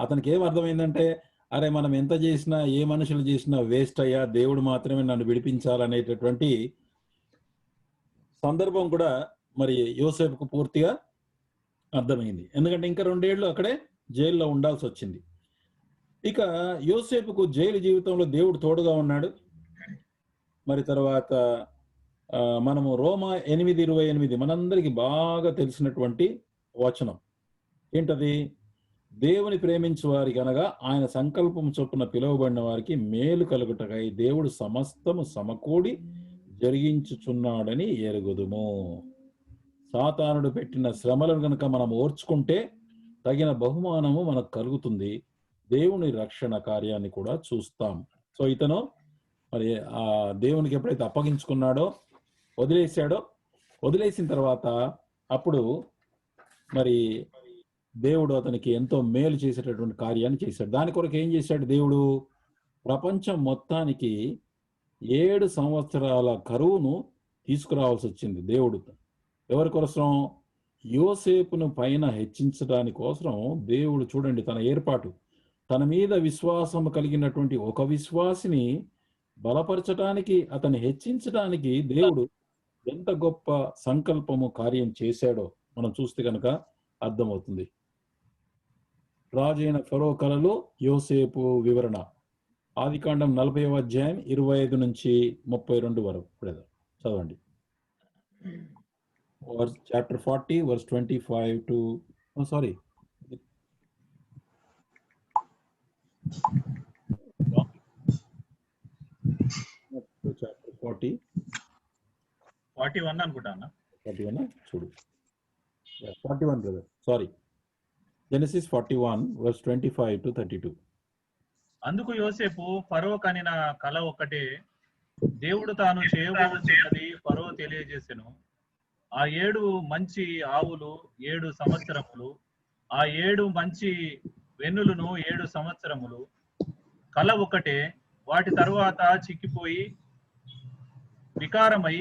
అతనికి ఏం అర్థమైందంటే, అరే మనం ఎంత చేసినా ఏ మనుషులు చేసినా వేస్ట్ అయ్యా, దేవుడు మాత్రమే నన్ను విడిపించాలనేటటువంటి సందర్భం కూడా మరి యోసేపుకు పూర్తిగా అర్థమైంది. ఎందుకంటే ఇంకా 2 ఏళ్ళు అక్కడే జైల్లో ఉండాల్సి వచ్చింది. ఇక యోసేపుకు జైలు జీవితంలో దేవుడు తోడుగా ఉన్నాడు. మరి తర్వాత మనము రోమా 8:28 మనందరికీ బాగా తెలిసినటువంటి వచనం ఏంటది? దేవుని ప్రేమించు వారికి అనగా ఆయన సంకల్పం చొప్పున పిలువబడిన వారికి మేలు కలుగుటకై దేవుడు సమస్తము సమకూడి జరిగించుచున్నాడని ఎరుగుదుము. సాతానుడు పెట్టిన శ్రమలను కనుక మనం ఓర్చుకుంటే తగిన బహుమానము మనకు కలుగుతుంది. దేవుని రక్షణ కార్యాన్ని కూడా చూస్తాం. సో ఇతను మరి ఆ దేవునికి ఎప్పుడైతే అప్పగించుకున్నాడో, వదిలేసిన తర్వాత అప్పుడు మరి దేవుడు అతనికి ఎంతో మేలు చేసేటటువంటి కార్యాన్ని చేశాడు. దాని కొరకు ఏం చేశాడు దేవుడు? ప్రపంచం మొత్తానికి 7 సంవత్సరాల కరువును తీసుకురావాల్సి వచ్చింది దేవుడు. ఎవరి కోసం? యోసేపును పైన హెచ్చించడానికి కోసం దేవుడు చూడండి తన ఏర్పాటు, తన మీద విశ్వాసం కలిగినటువంటి ఒక విశ్వాసిని బలపరచడానికి, అతన్ని హెచ్చించడానికి దేవుడు ఎంత గొప్ప సంకల్పము కార్యం చేశాడో మనం చూస్తే కనుక అర్థమవుతుంది. రాజైన ఫరో కలలో యోసేపు వివరణ ఆదికాండం 40వ అధ్యాయం 25 నుంచి 32 వరకు చదవండి. చాప్టర్ 40 వర్స్ 25 to చాప్టర్ 41 అనుకుంటాను. 41 చూడు. 41 brother, sorry, Genesis 41 verse 25 to 32. అందుకు యోసేపు ఫరో కనిన కల ఒక్కటే దేవుడు తాను చేయబోతున్నది ఫరో తెలియజేసెను. ఆ 7 మంచి ఆవులు 7 సంవత్సరములు, ఆ 7 మంచి వెన్నులను 7 సంవత్సరములు. కల ఒకటే. వాటి తరువాత చిక్కిపోయి వికారమై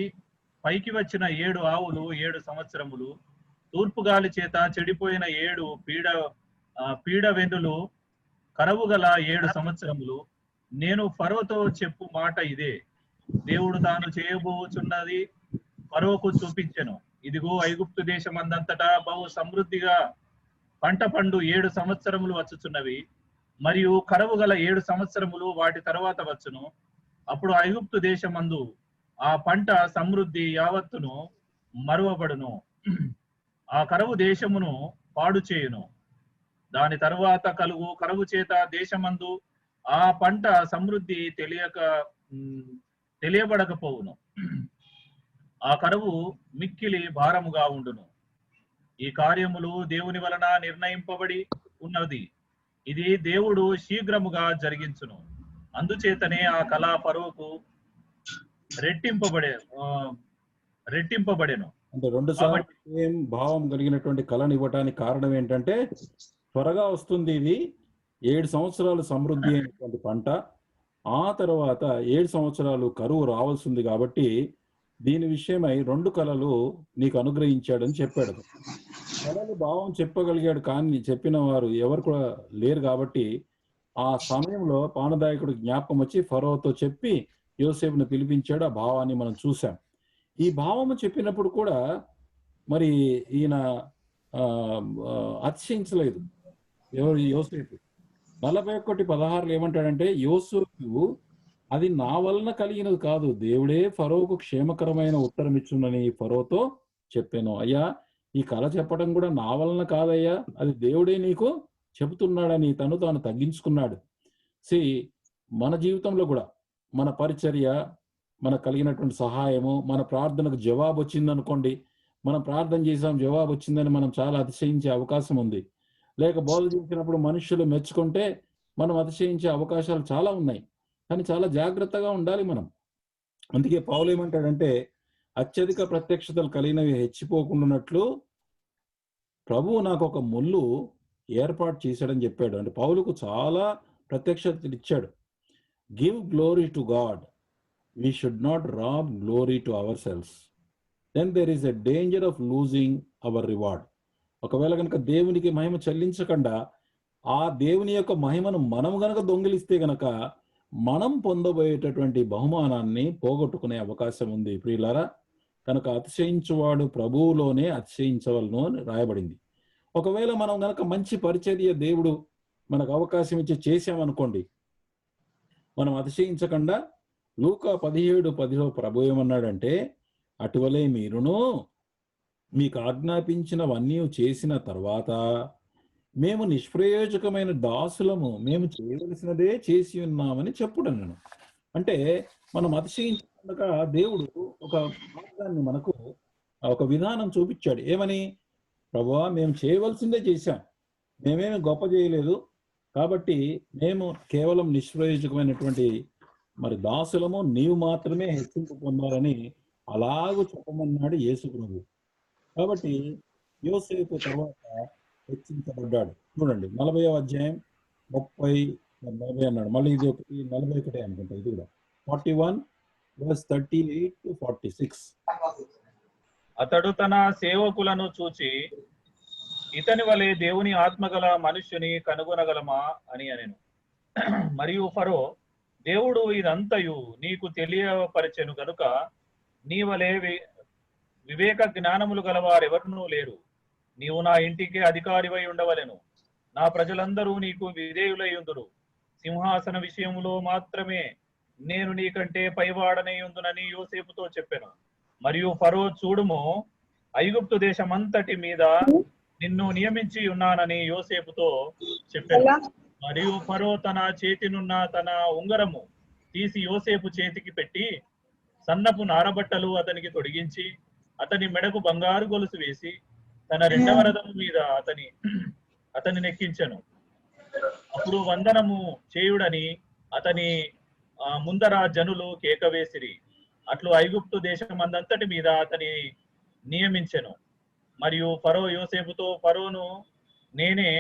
పైకి వచ్చిన 7 ఆవులు 7 సంవత్సరములు. తూర్పు గాలి చేత చెడిపోయిన 7 పీడ వెన్నులు కరవు గల 7 సంవత్సరములు. నేను ఫరోతో చెప్పు మాట ఇదే, దేవుడు తాను చేయబోచున్నది ఫరోకు చూపించెను. ఇదిగో ఐగుప్తు దేశమందంతటా బహు సమృద్ధిగా పంట పండు 7 సంవత్సరములు వచ్చుచున్నవి, మరియు కరవు గల 7 సంవత్సరములు వాటి తర్వాత వచ్చును. అప్పుడు ఐగుప్తు దేశమందు ఆ పంట సమృద్ధి యావత్తును మరువబడును, ఆ కరవు దేశమును పాడు చేయును. దాని తరువాత కలుగు కరువు చేత దేశమందు ఆ పంట సమృద్ధి తెలియబడకపోవును. ఆ కరువు మిక్కిలి భారముగా ఉండును. ఈ కార్యములు దేవుని వలన నిర్ణయింపబడి ఉన్నది. ఇది దేవుడు శీఘ్రముగా జరిగించును. అందుచేతనే ఆ కళ ఫరోకు రెట్టింపబడెను. అంటే 2 సార్లు సేమ్ భావం కలిగినటువంటి కళను ఇవ్వటానికి కారణం ఏంటంటే, త్వరగా వస్తుంది ఇది, 7 సంవత్సరాలు సమృద్ధి అయినటువంటి పంట, ఆ తర్వాత 7 సంవత్సరాలు కరువు రావాల్సింది కాబట్టి దీని విషయమై 2 కళలు నీకు అనుగ్రహించాడని చెప్పాడు. కళలు భావం చెప్పగలిగాడు, కానీ చెప్పిన వారు ఎవరు కూడా లేరు కాబట్టి ఆ సమయంలో పానదాయకుడు జ్ఞాపకం వచ్చి ఫరోతో చెప్పి యోసేపును పిలిపించాడు. ఆ భావాన్ని మనం చూసాం. ఈ భావము చెప్పినప్పుడు కూడా మరి ఈయన అతిశయించలేదు. ఎవరు? యోసేపు. 41:16 ఏమంటాడంటే, యోసేపు అది నా వలన కలిగినది కాదు, దేవుడే ఫరోకు క్షేమకరమైన ఉత్తరం ఇచ్చునని ఫరోతో చెప్పాను. అయ్యా, ఈ కళ చెప్పడం కూడా నా వలన కాదయ్యా, అది దేవుడే నీకు చెబుతున్నాడని తను తాను తగ్గించుకున్నాడు. మన జీవితంలో కూడా మన పరిచర్య, మనకు కలిగినటువంటి సహాయము, మన ప్రార్థనకు జవాబు వచ్చిందనుకోండి, మనం ప్రార్థన చేసాం జవాబు వచ్చిందని మనం చాలా అతిశయించే అవకాశం ఉంది. లేక బోధ చేసినప్పుడు మనుషులు మెచ్చుకుంటే మనం అతిశయించే అవకాశాలు చాలా ఉన్నాయి. కానీ చాలా జాగ్రత్తగా ఉండాలి మనం. అందుకే పౌలు ఏమంటాడంటే, అత్యధిక ప్రత్యక్షతలు కలిగినవి హెచ్చిపోకుండానట్లు ప్రభువు నాకు ఒక ముళ్ళు ఏర్పాటు చేశాడని చెప్పాడు. అంటే పౌలుకు చాలా ప్రత్యక్షతలు ఇచ్చాడు. Give glory to God, we should not rob glory to ourselves, then there is a danger of losing our reward. ఒకవేళ కనుక దేవునికి మహిమ చెల్లించకుండా ఆ దేవుని యొక్క మహిమను మనం గనక దొంగిలిస్తే గనక మనం పొందబోయేటటువంటి బహుమానాన్ని పోగొట్టుకునే అవకాశం ఉంది. ప్రియులారా, కనుక అతిశయించువాడు ప్రభువులోనే అతిశయించవలను అని రాయబడింది. ఒకవేళ మనం గనక మంచి పరిచర్య దేవుడు మనకు అవకాశం ఇచ్చి చేసామనుకోండి, మనం అతిశయించకుండా లూకా 17:10 ప్రభు ఏమన్నాడంటే, అటువలే మీరును మీకు ఆజ్ఞాపించినవన్నీ చేసిన తర్వాత మేము నిష్ప్రయోజకమైన దాసులము, మేము చేయవలసినదే చేసి ఉన్నామని చెప్పుడన్నాను. అంటే మనం అతిశయించకుండా దేవుడు ఒక మార్గాన్ని మనకు, ఒక విధానం చూపించాడు. ఏమని? ప్రభువా, మేము చేయవలసిందే చేశాం, మేమేమి గొప్ప చేయలేదు, కాబట్టి మేము కేవలం నిష్ప్రయోజకమైనటువంటి మరి దాసులము, నీవు మాత్రమే హెచ్చింపు పొందాలని అలాగూ చెప్పమన్నాడు యేసు ప్రభువు. కాబట్టి యోసేపు తర్వాత హెచ్చించబడ్డాడు. చూడండి 40వ అధ్యాయం 40 అన్నాడు. మళ్ళీ ఇది 41 అనుకుంటా, ఇది కూడా 41:38-46. అతడు తన సేవకులను చూచి, ఇతని వలె దేవుని ఆత్మగల మనుష్యుని కనుగొనగలమా అని అనెను. మరియు ఫరో, దేవుడు ఇదంతయు నీకు తెలియపరచెను గనుక నీ వలె వివేక జ్ఞానములు గలవారెవరునూ లేరు. నీవు నా ఇంటికి అధికారివై ఉండవలెను. నా ప్రజలందరూ నీకు విధేయులై ఉందురు. సింహాసన విషయములో మాత్రమే నేను నీకంటే పైవాడనై ఉందునని యోసేపుతో చెప్పెను. మరియు ఫరో, చూడుము, ఐగుప్తు దేశమంతటి మీద నిన్ను నియమించి ఉన్నానని యోసేపుతో చెప్పెను. మరియు ఫరో తన చేతినున్న తన ఉంగరము తీసి యోసేపు చేతికి పెట్టి సన్నపు నారబట్టలు అతనికి తొడిగించి అతని మెడకు బంగారు గొలుసు వేసి తన 2వ రథము మీద అతని నెక్కించెను. అప్పుడు వందనము చేయుడని అతని ముందర జనులు కేక వేసిరి. అట్లు ఐగుప్తు దేశమందంతటి మీద అతని నియమించెను. మరియు ఫరో యోసేపుతో, ఫరోను నేనే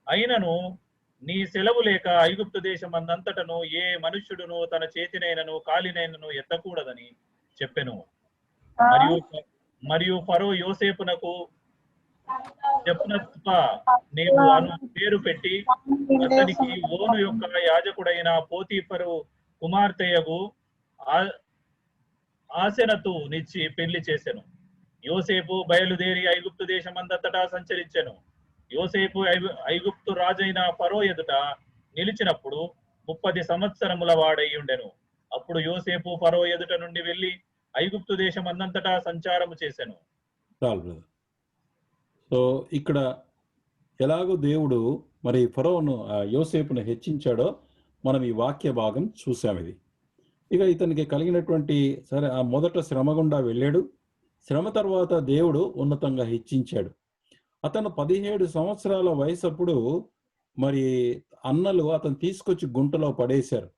అయినను నీ సెలవు లేక ఐగుప్తు దేశమందంతటను ఏ మనుష్యుడును తన చేతినైనను కాలినైనను ఎత్తకూడదని చెప్పెను. మరియు ఫరో యోసేపునకు జెఫ్నెత్ నీవు అను పేరు పెట్టి అతనికి ఓను యొక్క యాజకుడైన పోతీఫరు కుమార్తెయగు ఆసెనతు నిచ్చి పెళ్లి చేసెను. యోసేపు బయలుదేరి ఐగుప్తు దేశమందంతటా సంచరించెను. యోసేపు ఐగుప్తు రాజైన ఫరో ఎదుట నిలిచినప్పుడు 30 సంవత్సరముల వాడై ఉండెను. అప్పుడు యోసేపు ఫరో ఎదుట నుండి వెళ్లి ఐగుప్తు దేశమందంతటా సంచారము చేసెను. సో ఇక్కడ ఎలాగో దేవుడు మరి ఫరోను యోసేపును హెచ్చించాడో మనం ఈ వాక్య భాగం చూసాం. ఇది ఇక ఇతనికి కలిగినటువంటి సరే ఆ మొదట శ్రమ గుండా వెళ్ళాడు. శ్రమ తర్వాత దేవుడు ఉన్నతంగా హెచ్చించాడు. అతను 17 సంవత్సరాల వయసప్పుడు మరి అన్నలు అతను తీసుకొచ్చి గుంటలో పడేశారు.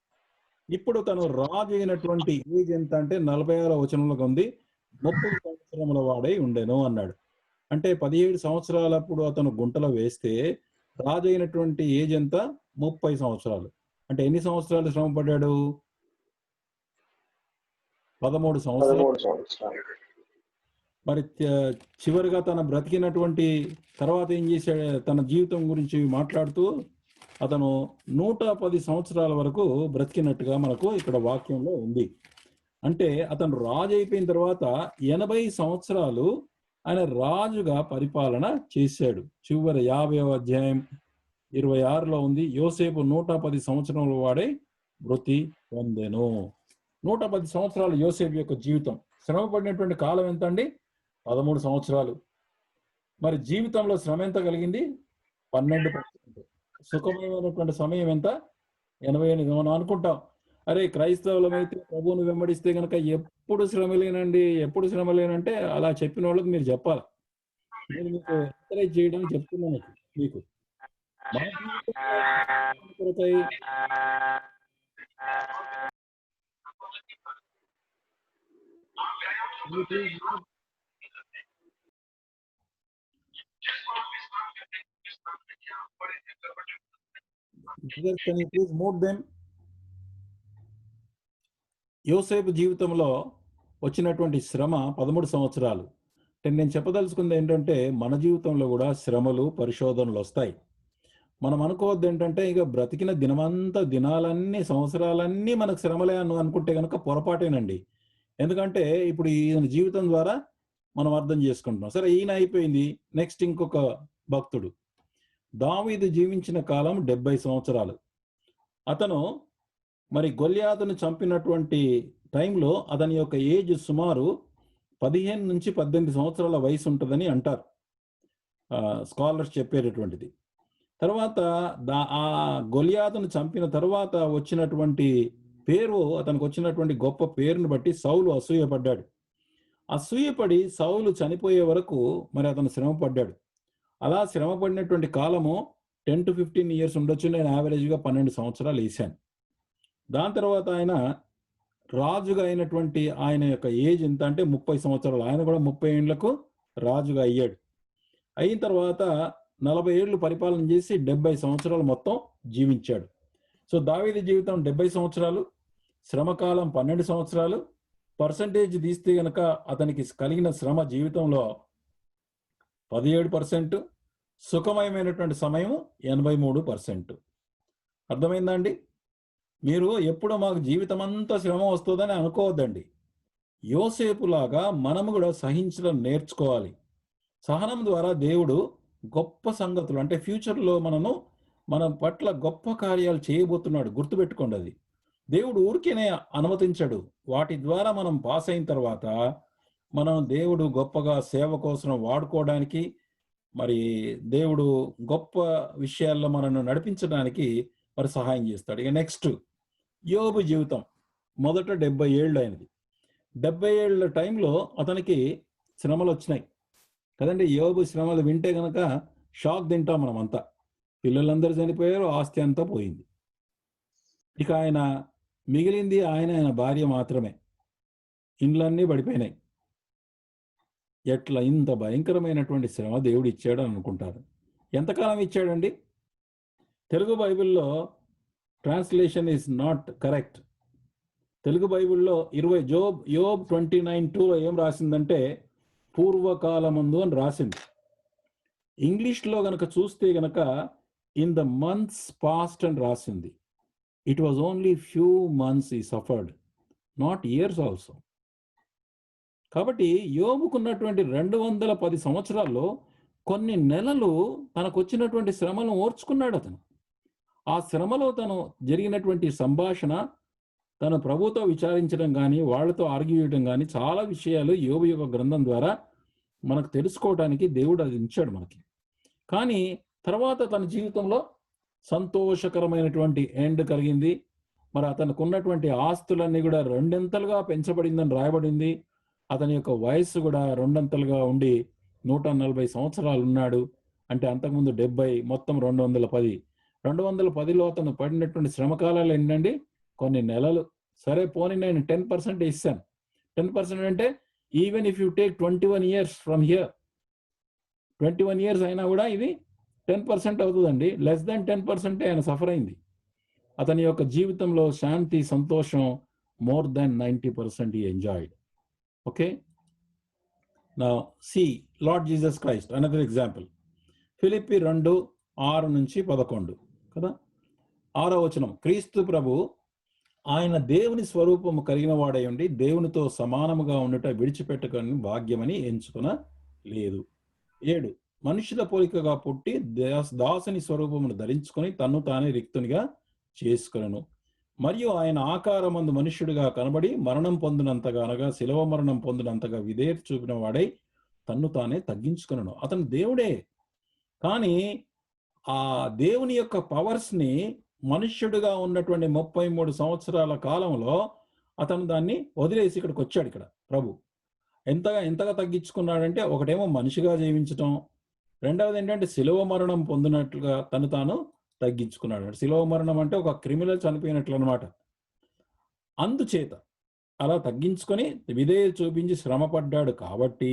ఇప్పుడు తను రాజు అయినటువంటి ఏజ్ ఎంత అంటే 46వ వచనంలో ఉంది, 30 సంవత్సరముల వాడై ఉండెను అన్నాడు. అంటే 17 సంవత్సరాలప్పుడు అతను గుంటలో వేస్తే రాజు అయినటువంటి ఏజ్ ఎంత? 30 సంవత్సరాలు. అంటే ఎన్ని సంవత్సరాలు శ్రమ పడ్డాడు? 13 సంవత్సరాలు. 13 సంవత్సరాలు. మరి చివరిగా తన బ్రతికినటువంటి తర్వాత ఏం చేశాడు? తన జీవితం గురించి మాట్లాడుతూ అతను 110 సంవత్సరాల వరకు బ్రతికినట్టుగా మనకు ఇక్కడ వాక్యంలో ఉంది. అంటే అతను రాజు అయిపోయిన తర్వాత 80 సంవత్సరాలు ఆయన రాజుగా పరిపాలన చేశాడు. చివరి 50వ అధ్యాయం 26లో ఉంది, యోసేపు 110 సంవత్సరముల వాడై మృతి పొందెను. 110 సంవత్సరాలు యోసేపు యొక్క జీవితం. శ్రమ పడినటువంటి కాలం ఎంత అండి? 13 సంవత్సరాలు. మరి జీవితంలో శ్రమ ఎంత కలిగింది? 12%. సుఖమైనటువంటి సమయం ఎంత? 88. మనం అనుకుంటాం, అరే క్రైస్తవులమైతే ప్రభువుని వెంబడిస్తే కనుక ఎప్పుడు శ్రమలేనండి, ఎప్పుడు శ్రమలేనంటే అలా చెప్పిన వాళ్ళకి మీరు చెప్పాలి. నేను మీకు ఎంకరేజ్ చేయడానికి చెప్తున్నాను మీకు. మన జీవితంలో కొరకై యోసేపు జీవితంలో వచ్చినటువంటి శ్రమ 13 సంవత్సరాలు. అంటే నేను చెప్పదలుచుకుంది ఏంటంటే మన జీవితంలో కూడా శ్రమలు, పరిశోధనలు వస్తాయి. మనం అనుకోవద్దు ఏంటంటే ఇక బ్రతికిన దినమంతా, దినాలన్నీ, సంవత్సరాలన్నీ మనకు శ్రమలే అనుకుంటే కనుక పొరపాటేనండి. ఎందుకంటే ఇప్పుడు ఈయన జీవితం ద్వారా మనం అర్థం చేసుకుంటున్నాం. సరే, ఈయన అయిపోయింది. నెక్స్ట్ ఇంకొక భక్తుడు దావీదు జీవించిన కాలం 70 సంవత్సరాలు. అతను మరి గొల్యాతును చంపినటువంటి టైంలో అతని యొక్క ఏజ్ సుమారు 15 నుంచి 18 సంవత్సరాల వయసు ఉంటుందని అంటారు స్కాలర్స్ చెప్పేటటువంటిది. తర్వాత ఆ గొల్యాతును చంపిన తర్వాత వచ్చినటువంటి పేరు, అతనికి వచ్చినటువంటి గొప్ప పేరును బట్టి సౌలు అసూయపడ్డాడు. అసూయపడి సౌలు చనిపోయే వరకు మరి అతను శ్రమ పడ్డాడు. అలా శ్రమ పడినటువంటి కాలము 10 to 15 ఇయర్స్ ఉండొచ్చు. నేను యావరేజ్గా 12 సంవత్సరాలు వేసాను. దాని తర్వాత ఆయన రాజుగా అయినటువంటి ఆయన యొక్క ఏజ్ ఎంత అంటే 30 సంవత్సరాలు. ఆయన కూడా 30 ఏళ్లకు రాజుగా అయ్యాడు. అయిన తర్వాత 40 ఏళ్ళు పరిపాలన చేసి 70 సంవత్సరాలు మొత్తం జీవించాడు. సో దావీదు జీవితం 70 సంవత్సరాలు, శ్రమకాలం 12 సంవత్సరాలు. పర్సంటేజ్ తీస్తే గనక అతనికి కలిగిన శ్రమ జీవితంలో 17%, సుఖమయమైనటువంటి సమయం 83%. అర్థమైందా అండి? మీరు ఎప్పుడు మాకు జీవితం అంతా శ్రమ వస్తుందని అనుకోవద్దండి. యోసేపులాగా మనము కూడా సహించడం నేర్చుకోవాలి. సహనం ద్వారా దేవుడు గొప్ప సంగతులు, అంటే ఫ్యూచర్లో మన పట్ల గొప్ప కార్యాలు చేయబోతున్నాడు. గుర్తుపెట్టుకోండి, అది దేవుడు ఊరికేనే అనుమతించడు. వాటి ద్వారా మనం పాస్ అయిన తర్వాత దేవుడు గొప్పగా సేవ కోసం వాడుకోవడానికి, మరి దేవుడు గొప్ప విషయాల్లో మనల్ని నడిపించడానికి మరి సహాయం చేస్తాడు. ఇక నెక్స్ట్ యోబు జీవితం. మొదట 70 ఏళ్ళు అయినది. 70 ఏళ్ళ టైంలో అతనికి శ్రమలు వచ్చినాయి కదండి. యోబు శ్రమలు వింటే గనక షాక్ తింటాం మనమంతా. పిల్లలందరూ చనిపోయారు, ఆస్తి అంతా పోయింది. ఇక ఆయన మిగిలింది ఆయన భార్య మాత్రమే. ఇండ్లన్నీ పడిపోయినాయి. ఎట్లా ఇంత భయంకరమైనటువంటి శ్రమ దేవుడు ఇచ్చాడు అనుకుంటారు. ఎంతకాలం ఇచ్చాడండి? తెలుగు బైబిల్లో translation is not correct. Telugu బైబిల్లో యోబ్ 29:2 ఏం రాసిందంటే పూర్వకాలమందు అని రాసింది. ఇంగ్లీష్లో గనక చూస్తే గనక ఇన్ ద మంత్స్ పాస్ట్ అని రాసింది. It was only few months ఈ సఫర్డ్, నాట్ ఇయర్స్ ఆల్సో. కాబట్టి యోబుకున్నటువంటి 210 సంవత్సరాల్లో కొన్ని నెలలు తనకు వచ్చినటువంటి శ్రమలను ఓర్చుకున్నాడు అతను. ఆ శ్రమలో తను జరిగినటువంటి సంభాషణ, తను ప్రభుతో విచారించడం కానీ, వాళ్ళతో ఆర్గ్యూ చేయడం కానీ, చాలా విషయాలు యోబు యొక్క గ్రంథం ద్వారా మనకు తెలుసుకోవడానికి దేవుడు అది ఇచ్చాడు మనకి. కానీ తర్వాత తన జీవితంలో సంతోషకరమైనటువంటి ఎండ్ కలిగింది. మరి అతనికి ఉన్నటువంటి ఆస్తులన్నీ కూడా 2 పెంచబడిందని రాయబడింది. అతని యొక్క వయస్సు కూడా 2 ఉండి 140 సంవత్సరాలు ఉన్నాడు అంటే అంతకుముందు 70, మొత్తం 210. 210లో అతను పడినటువంటి శ్రమకాలాలు ఏంటండి? కొన్ని నెలలు. సరే పోనీ నేను 10% ఇస్తాను. 10% అంటే even if you take 21 years from here, 21 years అయినా కూడా ఇది 10% అవుతుందండి. లెస్ దాన్ 10% ఆయన సఫర్ అయింది. అతని యొక్క జీవితంలో శాంతి, సంతోషం more than 90% he enjoyed. Okay? Now see Lord Jesus Christ, another example. Philippi 2:6-11 కదా. 6వ వచనం, క్రీస్తు ప్రభు ఆయన దేవుని స్వరూపము కలిగిన వాడై ఉండి దేవునితో సమానముగా ఉండుట విడిచిపెట్టకని భాగ్యమని ఎంచుకున లేదు. 7, మనుషుల పోలికగా పుట్టి దాసుని స్వరూపమును ధరించుకొని తన్ను తానే రిక్తునిగా చేసుకొనెను. మరియు ఆయన ఆకారమందు మనుష్యుడిగా కనబడి మరణం పొందినంతగా, అనగా శిలువ మరణం పొందినంతగా విధేయత చూపిన వాడై తన్ను తానే తగ్గించుకొనెను. అతను దేవుడే, కానీ ఆ దేవుని యొక్క పవర్స్ని మనుష్యుడిగా ఉన్నటువంటి 33 సంవత్సరాల కాలంలో అతను దాన్ని వదిలేసి ఇక్కడికి వచ్చాడు. ఇక్కడ ప్రభు ఎంతగా తగ్గించుకున్నాడంటే, ఒకటేమో మనిషిగా జీవించటం, రెండవది ఏంటంటే శిలువ మరణం పొందినట్లుగా తను తాను తగ్గించుకున్నాడు. శిలువ మరణం అంటే ఒక క్రిమినల్ చనిపోయినట్లు అనమాట. అందుచేత అలా తగ్గించుకొని విధేయత చూపించి శ్రమపడ్డాడు కాబట్టి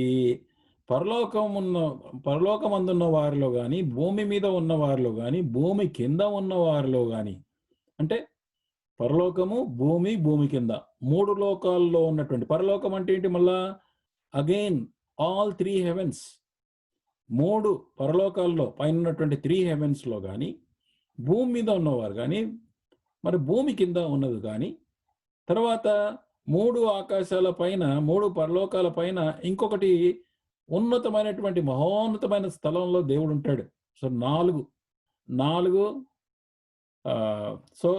పరలోకమందున్న వారిలో కానీ, భూమి మీద ఉన్న వారిలో కానీ, భూమి కింద ఉన్న వారిలో కానీ, అంటే పరలోకము, భూమి, భూమి కింద 3 లోకాల్లో ఉన్నటువంటి, పరలోకం అంటే ఏంటి? మళ్ళా అగైన్ ఆల్ 3 heavens, 3 పరలోకాల్లో పైన ఉన్నటువంటి 3 heavens లో కానీ, భూమి మీద ఉన్నవారు కానీ, మరి భూమి కింద ఉన్నది కానీ, తర్వాత 3 ఆకాశాల పైన, 3 పరలోకాల పైన ఇంకొకటి ఉన్నతమైనటువంటి మహోన్నతమైన స్థలంలో దేవుడు ఉంటాడు. సో 4 సో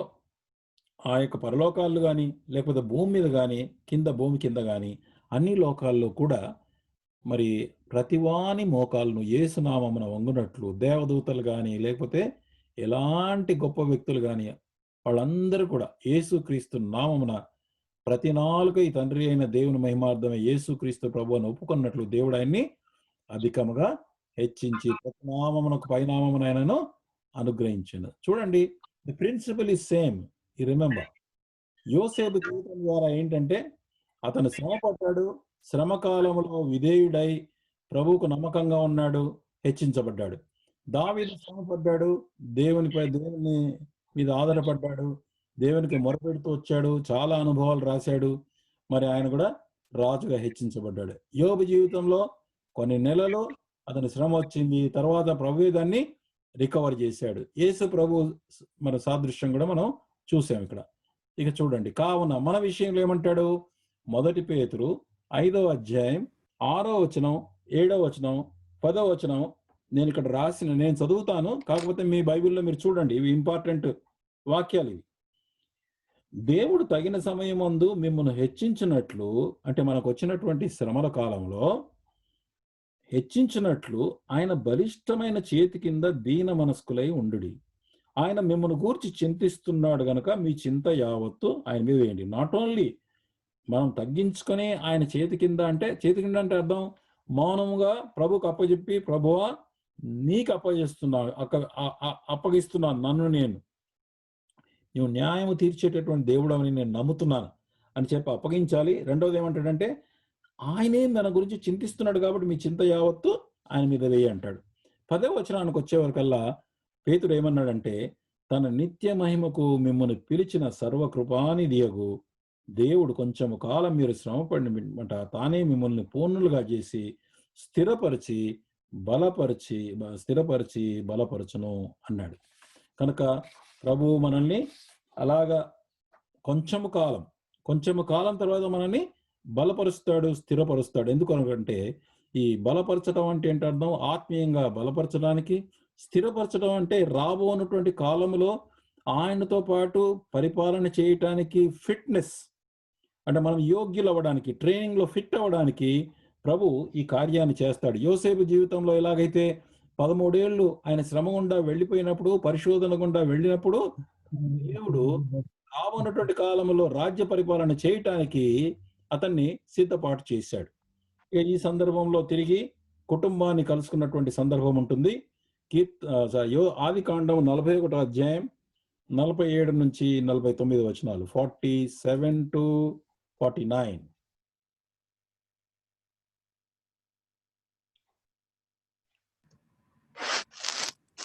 ఆ యొక్క పరలోకాలు కానీ, లేకపోతే భూమి మీద కానీ, భూమి కింద కానీ, అన్ని లోకాల్లో కూడా మరి ప్రతివాని మోకాలను యేసునామమున వంగునట్లు దేవదూతలు కానీ, లేకపోతే ఎలాంటి గొప్ప వ్యక్తులు కానీ, వాళ్ళందరూ కూడా యేసుక్రీస్తు నామమున ప్రతి నాలుక ఈ తండ్రి అయిన దేవుని మహిమార్థమే యేసుక్రీస్తు ప్రభువును ఒప్పుకున్నట్లు దేవుడు ఆయన్ని అధికముగా హెచ్చించి ప్రతి నామమునకు పైనామమున ఆయనను అనుగ్రహించింది. చూడండి, ది ప్రిన్సిపల్ ఇస్ సేమ్. ఈ రిమెంబర్, యోసేపు జీవితం ద్వారా ఏంటంటే అతను శ్రమపడ్డాడు, శ్రమకాలంలో విధేయుడై ప్రభువుకు నమ్మకంగా ఉన్నాడు, హెచ్చించబడ్డాడు. దావీదు శ్రమపడ్డాడు, దేవుని మీద ఆధారపడ్డాడు, దేవునికి మొరపెడుతూ వచ్చాడు, చాలా అనుభవాలు రాశాడు, మరి ఆయన కూడా రాజుగా హెచ్చించబడ్డాడు. యోబు జీవితంలో కొన్ని నెలలు అతని శ్రమ వచ్చింది, తర్వాత ప్రభువే దాన్ని రికవర్ చేశాడు. యేసు ప్రభు మన సాదృశ్యం కూడా మనం చూసాం ఇక్కడ. ఇక చూడండి, కావున మన విషయంలో ఏమంటాడు? 1 పేతురు 5వ అధ్యాయం 6వ వచనం, 7వ వచనం, 10వ వచనం నేను ఇక్కడ నేను చదువుతాను, కాకపోతే మీ బైబిల్లో మీరు చూడండి, ఇవి ఇంపార్టెంట్ వాక్యాలు. ఇవి దేవుడు తగిన సమయమందు మిమ్మల్ని హెచ్చించినట్లు, అంటే మనకు వచ్చినటువంటి శ్రమల కాలంలో హెచ్చించినట్లు ఆయన బలిష్టమైన చేతి కింద దీన మనస్కులై ఉండుడి. ఆయన మిమ్మల్ని గూర్చి చింతిస్తున్నాడు గనక మీ చింత యావత్తు ఆయన మీద వేయండి. నాట్ ఓన్లీ మనం తగ్గించుకొని ఆయన చేతి కింద అంటే అర్థం మౌనముగా ప్రభుకు అప్పచెప్పి, ప్రభువా నీకు అప్పగిస్తున్నాను నన్ను, నువ్వు న్యాయము తీర్చేటటువంటి దేవుడు అని నేను నమ్ముతున్నాను అని చెప్పి అప్పగించాలి. రెండవది ఏమంటాడంటే ఆయనే మన గురించి చింతిస్తున్నాడు కాబట్టి మీ చింత యావత్తు ఆయన మీద వేయి అంటాడు. 10వ వచనానికి వచ్చేవరకల్లా పేతురు ఏమన్నాడంటే, తన నిత్య మహిమకు మిమ్మల్ని పిలిచిన సర్వకృపానిధియగు దేవుడు కొంచెము కాలం మీరు శ్రమపడినట తానే మిమ్మల్ని పూర్ణులుగా చేసి స్థిరపరిచి బలపరచును అన్నాడు. కనుక ప్రభువు మనల్ని అలాగా కొంచెము కాలం తర్వాత మనల్ని బలపరుస్తాడు, స్థిరపరుస్తాడు. ఎందుకనంటే ఈ బలపరచడం అంటే ఏంటి అర్థం? ఆత్మీయంగా బలపరచడానికి. స్థిరపరచడం అంటే రాబోనటువంటి కాలంలో ఆయనతో పాటు పరిపాలన చేయటానికి ఫిట్నెస్, అంటే మనం యోగ్యులు అవ్వడానికి, ట్రైనింగ్లో ఫిట్ అవ్వడానికి ప్రభు ఈ కార్యాన్ని చేస్తాడు. యోసేపు జీవితంలో ఎలాగైతే 13 ఏళ్ళు ఆయన శ్రమ గుండా వెళ్ళిపోయినప్పుడు, పరిశోధన గుండా వెళ్ళినప్పుడు దేవుడు రాబోనటువంటి కాలంలో రాజ్య పరిపాలన చేయటానికి అతన్ని సిద్ధపాటు చేశాడు. ఈ సందర్భంలో తిరిగి కుటుంబాన్ని కలుసుకున్నటువంటి సందర్భం ఉంటుంది. ఆది కాండం 41 అధ్యాయం 47 నుంచి 49 వచనాలు, 47 to 49.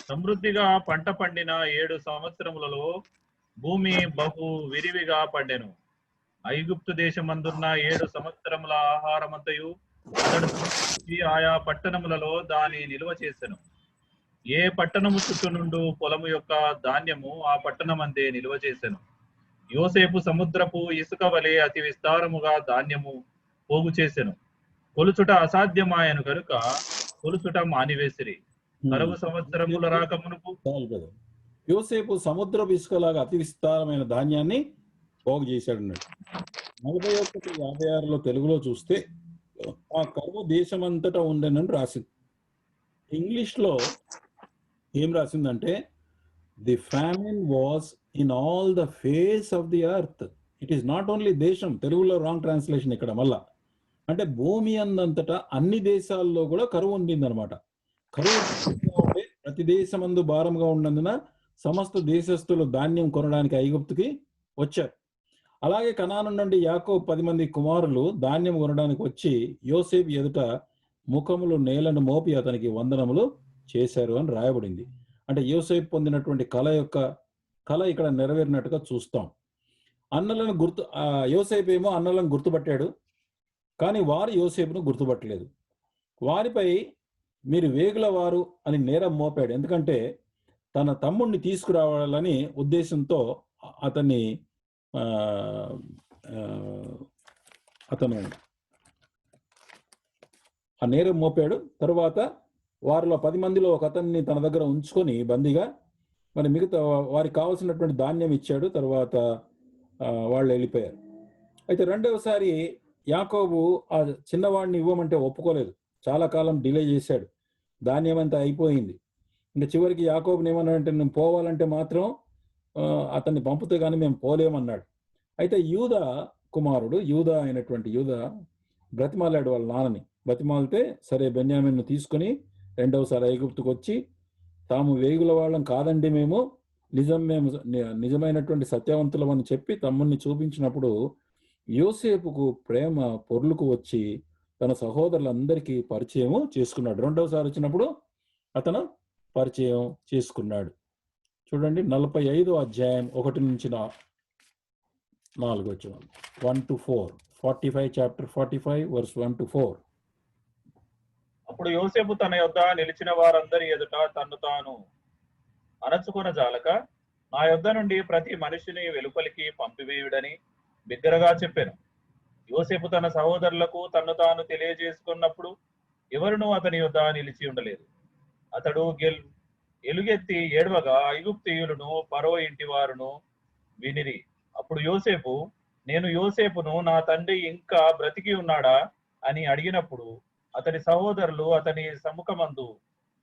సమృద్ధిగా పంట పండిన 7 సంవత్సరములలో భూమి బహు విరివిగా పండెను. ఐగుప్తు దేశమందున్న 7 సంవత్సరముల ఆహారమంతయు అతడు సమకూర్చి ఆయా పట్టణములలో దాని నిల్వ చేసెను. ఏ పట్టణము చుట్టూ నుండు పొలము యొక్క ధాన్యము ఆ పట్టణమందే నిల్వ చేసెను. యోసేపు సముద్రపు ఇసుక వలె అతి విస్తారముగా ధాన్యము పోగు చేసెను. కొలుచుట అసాధ్యమాయను కనుక కొలుచుట మానివేసిరి. కరువు సంవత్సరముల రాకమునుపు యోసేపు సముద్రపు ఇసుకలాగా అతి విస్తారమైన ధాన్యాన్ని పోగు చేశాడు అన్నట్టు. 41:56 తెలుగులో చూస్తే ఆ కరువు దేశమంతటా ఉండేనని రాసింది. ఇంగ్లీష్ లో ఏం రాసిందంటే the famine was in all the face of the earth. It is not only దేశం. తెలుగులో రాంగ్ ట్రాన్స్లేషన్ ఇక్కడ మళ్ళా. అంటే భూమి అందంతటా అన్ని దేశాల్లో కూడా కరువు ఉండింది అనమాట. కరువు ప్రతి దేశమందు భారంగా ఉన్నందున సమస్త దేశస్థులు ధాన్యం కొనడానికి ఐగుప్తుకి వచ్చారు. అలాగే కనాను నుండి యాకోబు 10 మంది కుమారులు ధాన్యం కొనడానికి వచ్చి యోసేపు ఎదుట ముఖములు నేలను మోపి అతనికి వందనములు చేశారు అని రాయబడింది. అంటే యోసేపు పొందినటువంటి కళ ఇక్కడ నెరవేరినట్టుగా చూస్తాం. యోసేపు ఏమో అన్నలను గుర్తుపట్టాడు, కానీ వారు యోసేపును గుర్తుపట్టలేదు. వారిపై మీరు వేగుల వారు అని నేరం మోపాడు. ఎందుకంటే తన తమ్ముడిని తీసుకురావాలని ఉద్దేశంతో అతను ఆ నేరం మోపాడు. తర్వాత వారిలో 10 మందిలో ఒక అతన్ని తన దగ్గర ఉంచుకొని బందీగా మరి మిగతా వారికి కావాల్సినటువంటి ధాన్యం ఇచ్చాడు. తర్వాత వాళ్ళు వెళ్ళిపోయారు. అయితే రెండవసారి యాకోబు ఆ చిన్నవాడిని ఇవ్వమంటే ఒప్పుకోలేదు. చాలా కాలం డిలే చేశాడు. ధాన్యం అంతా అయిపోయింది. ఇంకా చివరికి యాకోబుని ఏమన్నాడంటే నేను పోవాలంటే మాత్రం అతన్ని పంపితే కానీ మేము పోలేమన్నాడు. అయితే యూదా కుమారుడు అయినటువంటి యూదా బ్రతిమాలాడు వాళ్ళ నాన్నని. బ్రతిమాలితే సరే బెన్యామీను తీసుకుని రెండవసారి ఐగుప్తుకు వచ్చి తాము వేగుల వాళ్ళం కాదండి, మేము నిజమైనటువంటి సత్యవంతులం అని చెప్పి తమ్ముడిని చూపించినప్పుడు యోసేపుకు ప్రేమ పొర్లుకు వచ్చి తన సహోదరులందరికీ పరిచయం చేసుకున్నాడు. రెండవసారి వచ్చినప్పుడు అతను పరిచయం చేసుకున్నాడు. చూడండి 45వ అధ్యాయం 1 నుంచి 4 వచనాలు, 1 to 4. 45 chapter 45 verse 1 to 4. అప్పుడు యోసేపు తన యొద్ద నిలిచిన వారందరి ఎదుట తన్ను తాను అణచుకొన జాలక నా యొద్ద నుండి ప్రతి మనిషిని వెలుపలికి పంపివేయుడని బిగ్గరగా చెప్పాను. యోసేపు తన సహోదరులకు తన్ను తాను తెలియజేసుకున్నప్పుడు ఎవరునూ అతని యొద్ద నిలిచి ఉండలేదు. అతడు ఎలుగెత్తి ఏడవగా ఐగుప్తీయులను ఫరో ఇంటి వారును వినిరి. అప్పుడు యోసేపు నేను యోసేపును నా తండ్రి ఇంకా బ్రతికి ఉన్నాడా అని అడిగినప్పుడు అతని సహోదరులు అతని సముఖమందు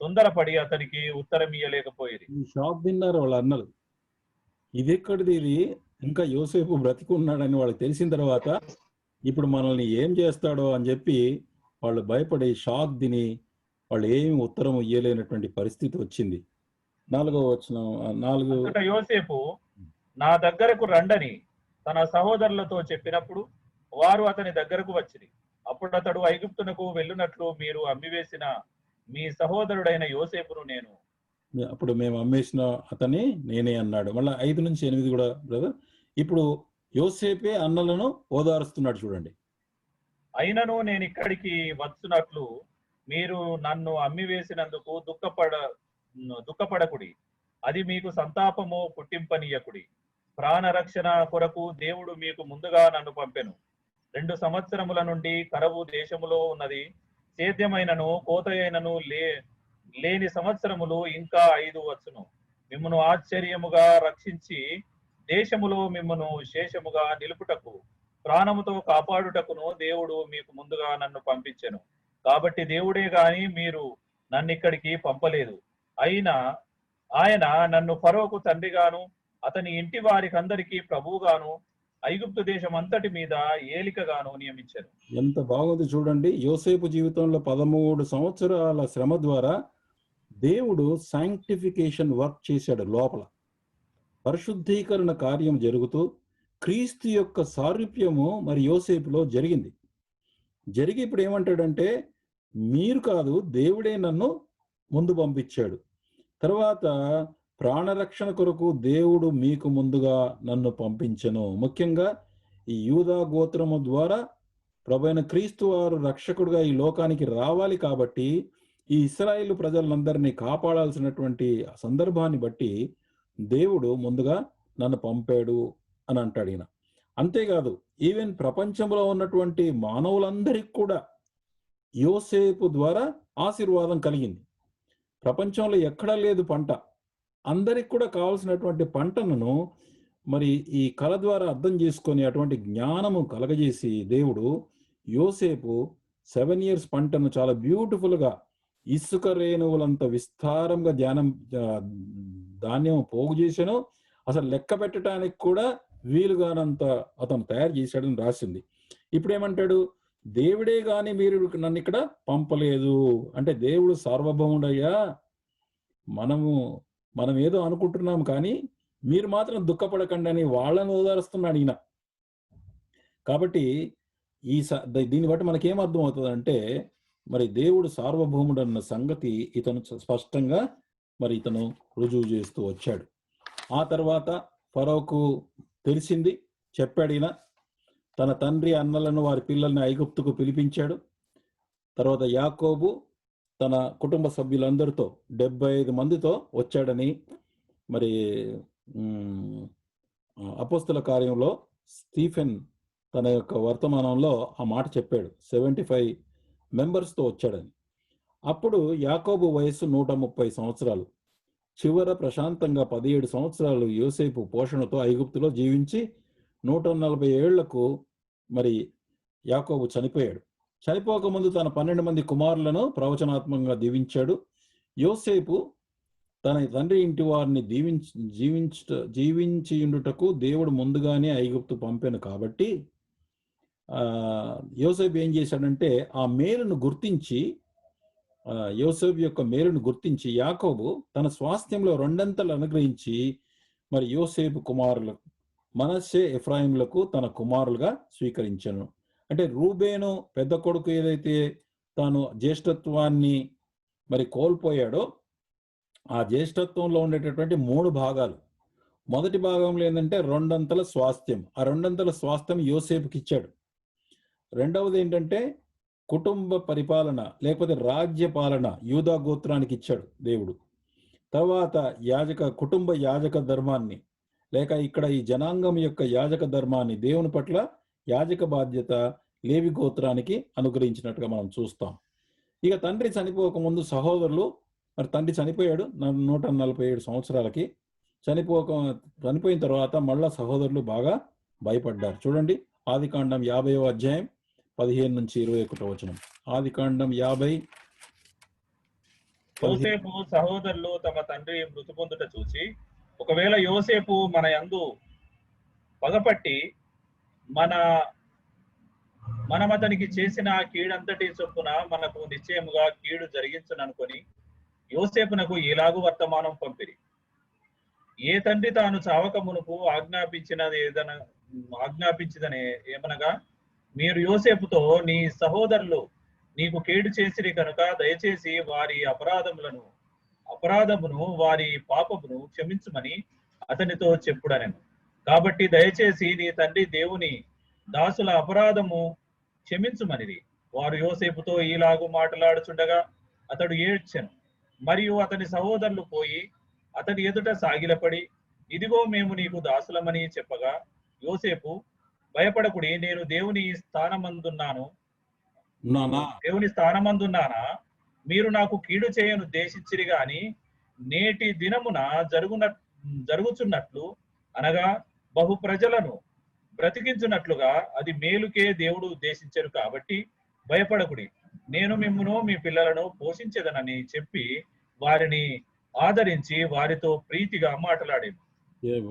తొందరపడి అతనికి ఉత్తరం ఇయ్యలేకపోయేది. షాక్ తిన్నారు వాళ్ళ అన్నలు. ఇది ఎక్కడిది, ఇది ఇంకా యోసేపు బ్రతికి ఉన్నాడని వాళ్ళకి తెలిసిన తర్వాత ఇప్పుడు మనల్ని ఏం చేస్తాడో అని చెప్పి వాళ్ళు భయపడి షాక్ తిని వాళ్ళు ఏమి ఉత్తరం ఇయ్యలేనటువంటి పరిస్థితి వచ్చింది. 4వ వచనం 4. యోసేపు నా దగ్గరకు రండని తన సహోదరులతో చెప్పినప్పుడు వారు అతని దగ్గరకు వచ్చిరి. అప్పుడు అతడు ఐగుప్తునకు వెళ్ళునట్లు మీరు అమ్మివేసిన మీ సహోదరుడైన యోసేపును నేను అప్పుడు మేము అమ్మేసిన అతని నేనే అన్నాడు. మళ్ళీ 5 నుంచి 8 కూడా బ్రదర్. ఇప్పుడు యోసేపే అన్నలను ఓదారుస్తున్నాడు చూడండి. అయినను నేను ఇక్కడికి వచ్చునట్లు మీరు నన్ను అమ్మివేసినందుకు దుఃఖపడకుడి, అది మీకు సంతాపము పుట్టింపనీయకుడి. ప్రాణరక్షణ కొరకు దేవుడు మీకు ముందుగా నన్ను పంపెను. 2 సంవత్సరముల నుండి కరువు దేశములో ఉన్నది. సేద్యమైనను కోతయైనను లేని సంవత్సరములు ఇంకా 5 వచ్చును. మిమ్మను ఆశ్చర్యముగా రక్షించి దేశములో మిమ్మను శేషముగా నిలుపుటకు ప్రాణముతో కాపాడుటకును దేవుడు మీకు ముందుగా నన్ను పంపించెను. కాబట్టి దేవుడే గాని మీరు నన్ను ఇక్కడికి పంపలేదు. అయినా ఆయన నన్ను ఫరోకు తండ్రిగాను అతని ఇంటి వారికందరికీ ప్రభువుగాను ఐగుప్తు దేశం అంతటి మీద ఏలికగాను నియమించారు. ఎంత బాగుంది చూడండి. యోసేపు జీవితంలో 13 సంవత్సరాల శ్రమ ద్వారా దేవుడు సాంక్టిఫికేషన్ వర్క్ చేశాడు. లోపల పరిశుద్ధీకరణ కార్యం జరుగుతూ క్రీస్తు యొక్క సారూప్యము మరి యోసేపులో జరిగింది. జరిగి ఇప్పుడు ఏమంటాడంటే, మీరు కాదు, దేవుడే నన్ను ముందు పంపించాడు. తర్వాత ప్రాణరక్షణ కొరకు దేవుడు మీకు ముందుగా నన్ను పంపించెను. ముఖ్యంగా ఈ యూదా గోత్రము ద్వారా ప్రభువైన క్రీస్తు వారు రక్షకుడుగా ఈ లోకానికి రావాలి కాబట్టి ఈ ఇశ్రాయేలు ప్రజలందరినీ కాపాడాల్సినటువంటి సందర్భాన్ని బట్టి దేవుడు ముందుగా నన్ను పంపాడు అని అంటాడు ఈయన. అంతేకాదు, ఈవెన్ ప్రపంచంలో ఉన్నటువంటి మానవులందరికీ కూడా యోసేపు ద్వారా ఆశీర్వాదం కలిగింది. ప్రపంచంలో ఎక్కడా లేదు పంట, అందరికి కూడా కావాల్సినటువంటి పంటను మరి ఈ కళ ద్వారా అర్థం చేసుకొని అటువంటి జ్ఞానము కలగజేసి దేవుడు యోసేపు 7 years పంటను చాలా బ్యూటిఫుల్గా ఇసుక రేణువులంత విస్తారంగా ధాన్యం పోగు చేశాను. అసలు లెక్క పెట్టడానికి కూడా వీలుగానంత అతను తయారు చేశాడని రాసింది. ఇప్పుడు ఏమంటాడు, దేవుడే గాని మీరు నన్ను ఇక్కడ పంపలేదు అంటే దేవుడు సార్వభౌముడయ్యా, మనం ఏదో అనుకుంటున్నాం కానీ మీరు మాత్రం దుఃఖపడకండి అని వాళ్ళని ఓదారుస్తున్నాడు ఈయన. కాబట్టి దీన్ని బట్టి మనకేం అర్థం అవుతుందంటే, మరి దేవుడు సార్వభౌముడు అన్న సంగతి ఇతను స్పష్టంగా మరి ఇతను రుజువు చేస్తూ వచ్చాడు. ఆ తర్వాత ఫరోకు తెలిసింది, చెప్పాడు ఈయన. తన తండ్రి అన్నలను వారి పిల్లల్ని ఐగుప్తుకు పిలిపించాడు. తర్వాత యాకోబు తన కుటుంబ సభ్యులందరితో 75 మందితో వచ్చాడని మరి అపోస్తల కార్యంలో స్టీఫెన్ తన యొక్క వర్తమానంలో ఆ మాట చెప్పాడు. 75 మెంబర్స్తో వచ్చాడని. అప్పుడు యాకోబు వయస్సు 130 సంవత్సరాలు. చివర ప్రశాంతంగా 17 సంవత్సరాలు యోసేపు పోషణతో ఐగుప్తులో జీవించి 140 ఏళ్లకు మరి యాకోబు చనిపోయాడు. చనిపోకముందు తన 12 మంది కుమారులను ప్రవచనాత్మకంగా దీవించాడు. యోసేపు తన తండ్రి ఇంటి వారిని జీవించియుండుటకు దేవుడు ముందుగానే ఐగుప్తు పంపాను కాబట్టి యోసేపు ఏం చేశాడంటే ఆ మేలును గుర్తించి యోసేపు యొక్క మేలును గుర్తించి యాకోబు తన స్వాస్థ్యంలో 2 అంతలు అనుగ్రహించి మరి యోసేపు కుమారులు మనష్షే ఎఫ్రాయిములకు తన కుమారులుగా స్వీకరించాను. అంటే రూబేను పెద్ద కొడుకు ఏదైతే తాను జ్యేష్ఠత్వాన్ని మరి కోల్పోయాడో ఆ జ్యేష్ఠత్వంలో ఉండేటటువంటి 3 భాగాలు. మొదటి భాగంలో ఏంటంటే 2 అంతల స్వాస్థ్యం. ఆ 2 అంతల స్వాస్థ్యం యోసేపుకి ఇచ్చాడు. రెండవది ఏంటంటే కుటుంబ పరిపాలన లేకపోతే రాజ్య పాలన యూదా గోత్రానికి ఇచ్చాడు దేవుడు. తర్వాత కుటుంబ యాజక ధర్మాన్ని లేక ఇక్కడ ఈ జనాంగం యొక్క యాజక ధర్మాన్ని దేవుని పట్ల యాజక బాధ్యత లేవి గోత్రానికి అనుగ్రహించినట్టుగా మనం చూస్తాం. ఇక తండ్రి చనిపోకముందు సహోదరులు, మరి తండ్రి చనిపోయాడు 147 సంవత్సరాలకి. చనిపోయిన తర్వాత మళ్ళా సహోదరులు బాగా భయపడ్డారు. చూడండి, ఆదికాండం 50వ అధ్యాయం 15 నుంచి 21వ వచనం. ఆదికాండం 50. యోసేపు సహోదరులు తమ తండ్రి మృతి పొందుట చూసి, ఒకవేళ యోసేపు మన యందు పగపట్టి మనం అతనికి చేసిన కీడంతటి చొప్పున మనకు నిశ్చయముగా కీడు జరిగించుననుకొని యోసేపునకు ఇలాగు వర్తమానం పంపిరి. ఏ తండ్రి తాను చావక మునుపు ఆజ్ఞాపించదనే ఏమనగా, మీరు యోసేపుతో నీ సహోదరులు నీకు కీడు చేసిరి కనుక దయచేసి వారి అపరాధమును వారి పాపమును క్షమించుమని అతనితో చెప్పుడనెను. కాబట్టి దయచేసి నీ తండ్రి దేవుని దాసుల అపరాధము క్షమించుమనిది. వారు యోసేపుతో ఈలాగు మాట్లాడుచుండగా అతడు ఏడ్చెను. మరియు అతని సహోదరులు పోయి అతని ఎదుట సాగిలపడి, ఇదిగో మేము నీకు దాసులమని చెప్పగా, యోసేపు, భయపడకుడి, నేను దేవుని స్థానమందున్నానా? మీరు నాకు కీడు చేయను ఉద్దేశించిరి గాని నేటి దినమున జరుగుచున్నట్లు అనగా బహు ప్రజలను బ్రతికించున్నట్లుగా అది మేలుకే దేవుడు ఉద్దేశించరు. కాబట్టి భయపడకుడి, నేను మిమ్మును మీ పిల్లలను పోషించేదనని చెప్పి వారిని ఆదరించి వారితో ప్రీతిగా మాట్లాడేది.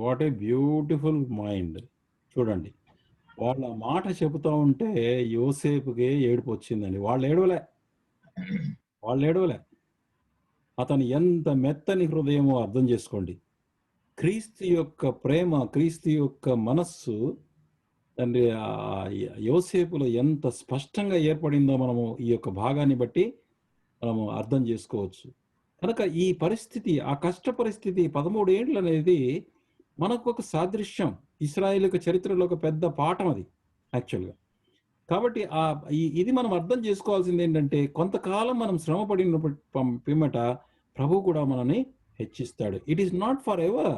What a beautiful mind. చూడండి, వాళ్ళ మాట చెబుతా ఉంటే యోసేపుకి ఏడుపు వచ్చిందండి. వాళ్ళు ఏడవలే. అతను ఎంత మెత్తని హృదయమో అర్థం చేసుకోండి. క్రీస్తు యొక్క ప్రేమ, క్రీస్తు యొక్క మనస్సు తండ్రి యోసేపులో ఎంత స్పష్టంగా ఏర్పడిందో మనము ఈ యొక్క భాగాన్ని బట్టి మనము అర్థం చేసుకోవచ్చు. కనుక ఈ పరిస్థితి, ఆ కష్ట పరిస్థితి 13 ఏండ్లు అనేది మనకు ఒక సాదృశ్యం. ఇశ్రాయేలు చరిత్రలో ఒక పెద్ద పాఠం అది యాక్చువల్గా. కాబట్టి ఇది మనం అర్థం చేసుకోవాల్సింది ఏంటంటే, కొంతకాలం మనం శ్రమ పడిన పిమ్మట ప్రభు కూడా మనల్ని హెచ్చిస్తాడు. It is not for ever.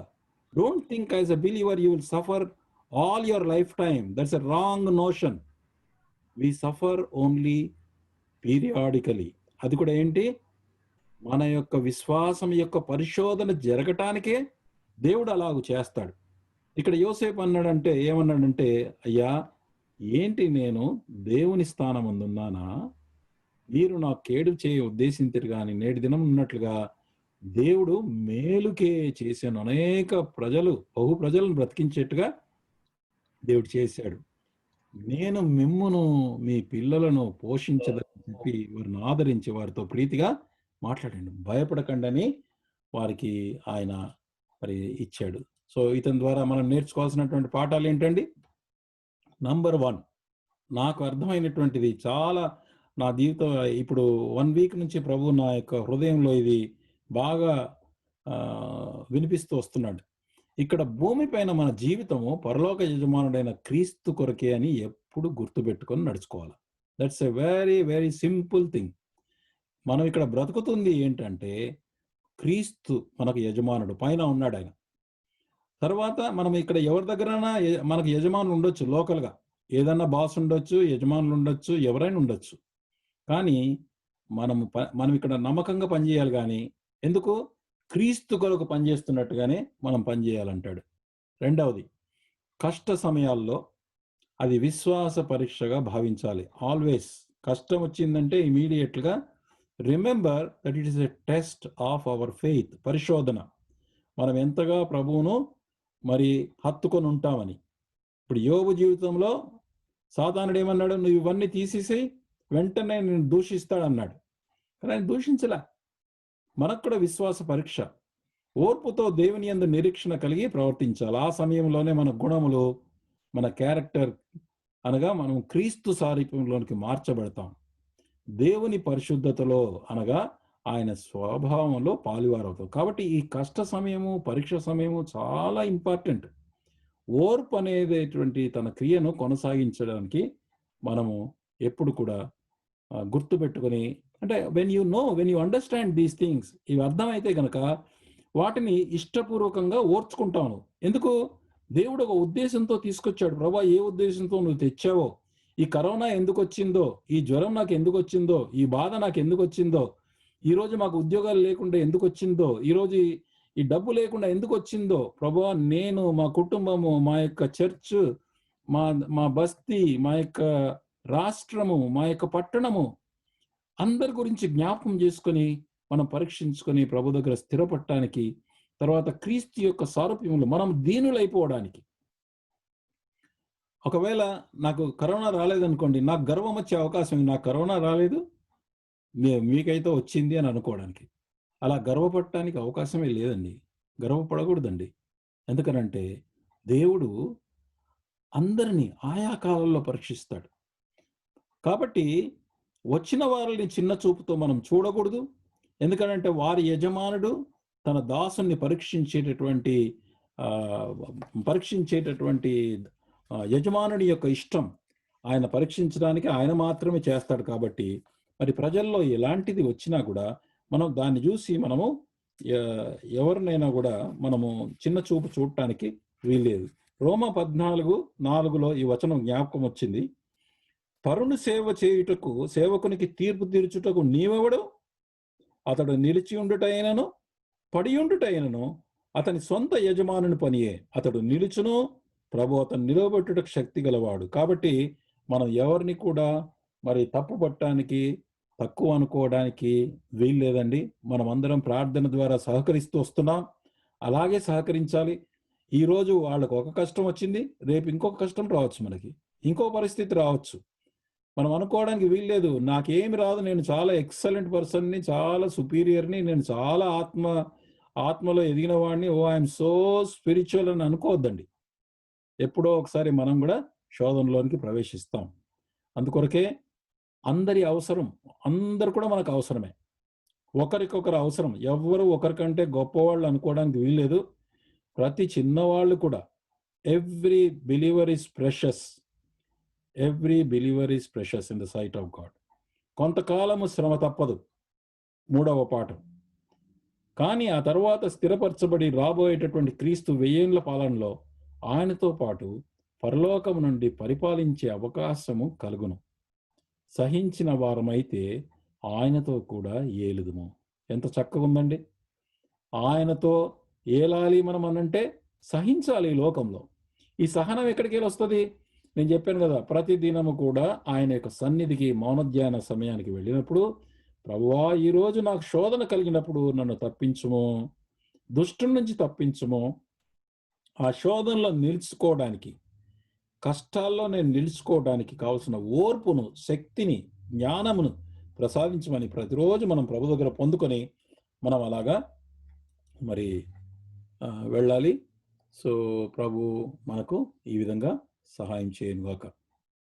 Don't think as a believer you will suffer all your life time. That's a wrong notion. We suffer only periodically. అది కూడా ఏంటి, మన యొక్క విశ్వాసం యొక్క పరిశోధన జరగటానికే దేవుడు అలాగూ చేస్తాడు. ఇక్కడ యోసేపు ఏమన్నాడంటే, అయ్యా ఏంటి, నేను దేవుని స్థానం ముందున్నానా? మీరు నా కేడు ఉద్దేశించరు కానీ నేటి దినం ఉన్నట్లుగా దేవుడు మేలుకే చేశాను. అనేక బహు ప్రజలను బ్రతికించేట్టుగా దేవుడు చేశాడు. నేను మిమ్మును మీ పిల్లలను పోషించదని చెప్పి వారిని ఆదరించి వారితో ప్రీతిగా మాట్లాడండి, భయపడకండి అని వారికి ఆయన మరి ఇచ్చాడు. సో ఇతని ద్వారా మనం నేర్చుకోవాల్సినటువంటి పాఠాలు ఏంటండి? నంబర్ 1, నాకు అర్థమైనటువంటిది చాలా, నా జీవితం ఇప్పుడు 1 వీక్ నుంచి ప్రభు నా యొక్క హృదయంలో ఇది బాగా వినిపిస్తూ వస్తున్నాడు. ఇక్కడ భూమి పైన మన జీవితము పరలోక యజమానుడైన క్రీస్తు కొరకే అని ఎప్పుడు గుర్తుపెట్టుకొని నడుచుకోవాలి. That's a very very simple thing. మనం ఇక్కడ బ్రతుకుతుంది ఏంటంటే, క్రీస్తు మనకు యజమానుడు, పైన ఉన్నాడు ఆయన. తర్వాత మనం ఇక్కడ ఎవరి దగ్గరైనా మనకు యజమానులు ఉండొచ్చు, లోకల్గా ఏదన్నా బాస్ ఉండొచ్చు, యజమానులు ఉండొచ్చు, ఎవరైనా ఉండొచ్చు. కానీ మనం ఇక్కడ నమ్మకంగా పనిచేయాలి. కానీ ఎందుకు? క్రీస్తు కొరకు పనిచేస్తున్నట్టుగానే మనం పనిచేయాలంటాడు. రెండవది, కష్ట సమయాల్లో అది విశ్వాస పరీక్షగా భావించాలి. ఆల్వేస్ కష్టం వచ్చిందంటే ఇమీడియట్గా remember that it is a test of our faith. పరిశోధన, మనం ఎంతగా ప్రభువును మరి హత్తుకొని ఉంటామని. ఇప్పుడు యోబు జీవితంలో సాతానుడు ఏమన్నాడు? నువ్వు ఇవన్నీ తీసేసి వెంటనే నేను దూషిస్తాడన్నాడు. కానీ ఆయన దూషించలే. మనకు కూడా విశ్వాస పరీక్ష. ఓర్పుతో దేవుని యందు నిరీక్షణ కలిగి ప్రవర్తించాలి. ఆ సమయంలోనే మన గుణములు, మన క్యారెక్టర్ అనగా మనం క్రీస్తు సారూప్యంలోనికి మార్చబడతాం. దేవుని పరిశుద్ధతలో అనగా ఆయన స్వభావంలో పాలువారవుతాం. కాబట్టి ఈ కష్ట సమయము, పరీక్ష సమయము చాలా ఇంపార్టెంట్. ఓర్పు అనేటువంటి తన క్రియను కొనసాగించడానికి మనము ఎప్పుడు కూడా గుర్తుపెట్టుకొని, అంటే when you understand these things, ఇవి అర్థమైతే గనక వాటిని ఇష్టపూర్వకంగా ఓర్చుకుంటాను. ఎందుకు? దేవుడు ఒక ఉద్దేశంతో తీసుకొచ్చాడు. ప్రభా, ఏ ఉద్దేశంతో నువ్వు తెచ్చావో, ఈ కరోనా ఎందుకు వచ్చిందో, ఈ జ్వరం నాకు ఎందుకు వచ్చిందో, ఈ బాధ నాకు ఎందుకు వచ్చిందో, ఈరోజు మాకు ఉద్యోగాలు లేకుండా ఎందుకు వచ్చిందో, ఈరోజు ఈ డబ్బు లేకుండా ఎందుకు వచ్చిందో, ప్రభా నేను, మా కుటుంబము, మా యొక్క చర్చ్, మా బస్తీ, మా యొక్క రాష్ట్రము, మా యొక్క పట్టణము, అందరి గురించి జ్ఞాపకం చేసుకొని మనం పరీక్షించుకొని ప్రభు దగ్గర స్థిరపడటానికి, తర్వాత క్రీస్తు యొక్క సారూప్యంలో మనం దీనులైపోవడానికి. ఒకవేళ నాకు కరోనా రాలేదనుకోండి, నాకు గర్వం వచ్చే అవకాశం, నాకు కరోనా రాలేదు, మీకైతే వచ్చింది అని అనుకోవడానికి. అలా గర్వపడటానికి అవకాశమే లేదండి. గర్వపడకూడదండి. ఎందుకనంటే దేవుడు అందరినీ ఆయా కాలంలో పరీక్షిస్తాడు. కాబట్టి వచ్చిన వారిని చిన్న చూపుతో మనం చూడకూడదు. ఎందుకంటే వారి యజమానుడు తన దాసుని పరీక్షించేటటువంటి యజమానుడి యొక్క ఇష్టం ఆయన పరీక్షించడానికి ఆయన మాత్రమే చేస్తాడు. కాబట్టి మరి ప్రజల్లో ఎలాంటిది వచ్చినా కూడా మనం దాన్ని చూసి మనము ఎవరినైనా కూడా మనము చిన్న చూపు చూడటానికి వీల్లేదు. రోమా 14:4 ఈ వచనం జ్ఞాపకం వచ్చింది. పరుని సేవ చేయుటకు, సేవకునికి తీర్పు తీర్చుటకు నీవెవడు? అతడు నిలిచి ఉండుటైనను పడి ఉండుటైనను అతని సొంత యజమానుని పనియే. అతడు నిలుచును, ప్రభు అతను నిలవబెట్టుటకు శక్తి గలవాడు. కాబట్టి మనం ఎవరిని కూడా మరి తప్పు పట్టడానికి, తక్కువ అనుకోవడానికి వీల్లేదండి. మనం అందరం ప్రార్థన ద్వారా సహకరిస్తూ వస్తున్నాం. అలాగే సహకరించాలి. ఈరోజు వాళ్ళకు ఒక కష్టం వచ్చింది, రేపు ఇంకొక కష్టం రావచ్చు మనకి. ఇంకో పరిస్థితి రావచ్చు. మనం అనుకోవడానికి వీల్లేదు, నాకేమి రాదు, నేను చాలా ఎక్సలెంట్ పర్సన్‌ని, చాలా సుపీరియర్‌ని, నేను చాలా ఆత్మలో ఎదిగిన వాడిని, ఐయామ్ సో స్పిరిచువల్ అని అనుకోవద్దండి. ఎప్పుడో ఒకసారి మనం కూడా శోధనలోనికి ప్రవేశిస్తాం. అందుకొరకే అందరి అవసరం, అందరు కూడా మనకు అవసరమే. ఒకరికొకరు అవసరం. ఎవ్వరు ఒకరికంటే గొప్పవాళ్ళు అనుకోవడానికి వీల్లేదు. ప్రతి చిన్నవాళ్ళు కూడా every believer is precious. Every believer is precious in the sight of God. కొంతకాలము శ్రమ తప్పదు, 3వ పాఠం. కానీ ఆ తర్వాత స్థిరపరచబడి రాబోయేటటువంటి క్రీస్తు 1000 ఏళ్ల పాలనలో ఆయనతో పాటు పరలోకము నుండి పరిపాలించే అవకాశము కలుగును. సహించిన వారమైతే ఆయనతో కూడా ఏలుదుము. ఎంత చక్కగా ఉందండి. ఆయనతో ఏలాలి మనం అనంటే సహించాలి ఈ లోకంలో. ఈ సహనం ఎక్కడికి వెళ్ళి వస్తుంది? నేను చెప్పాను కదా, ప్రతి దినము కూడా ఆయన యొక్క సన్నిధికి మౌనధ్యాన సమయానికి వెళ్ళినప్పుడు, ప్రభువా ఈరోజు నాకు శోధన కలిగినప్పుడు నన్ను తప్పించుము, దుష్టుని నుంచి తప్పించుము, ఆ శోధనలో నిలుచుకోవడానికి, కష్టాల్లో నేను నిలుచుకోవడానికి కావలసిన ఓర్పును, శక్తిని, జ్ఞానమును ప్రసాదించమని ప్రతిరోజు మనం ప్రభు దగ్గర పొందుకొని మనం అలాగా మరి వెళ్ళాలి. సో ప్రభు మనకు ఈ విధంగా సహాయం చేయనుగాక.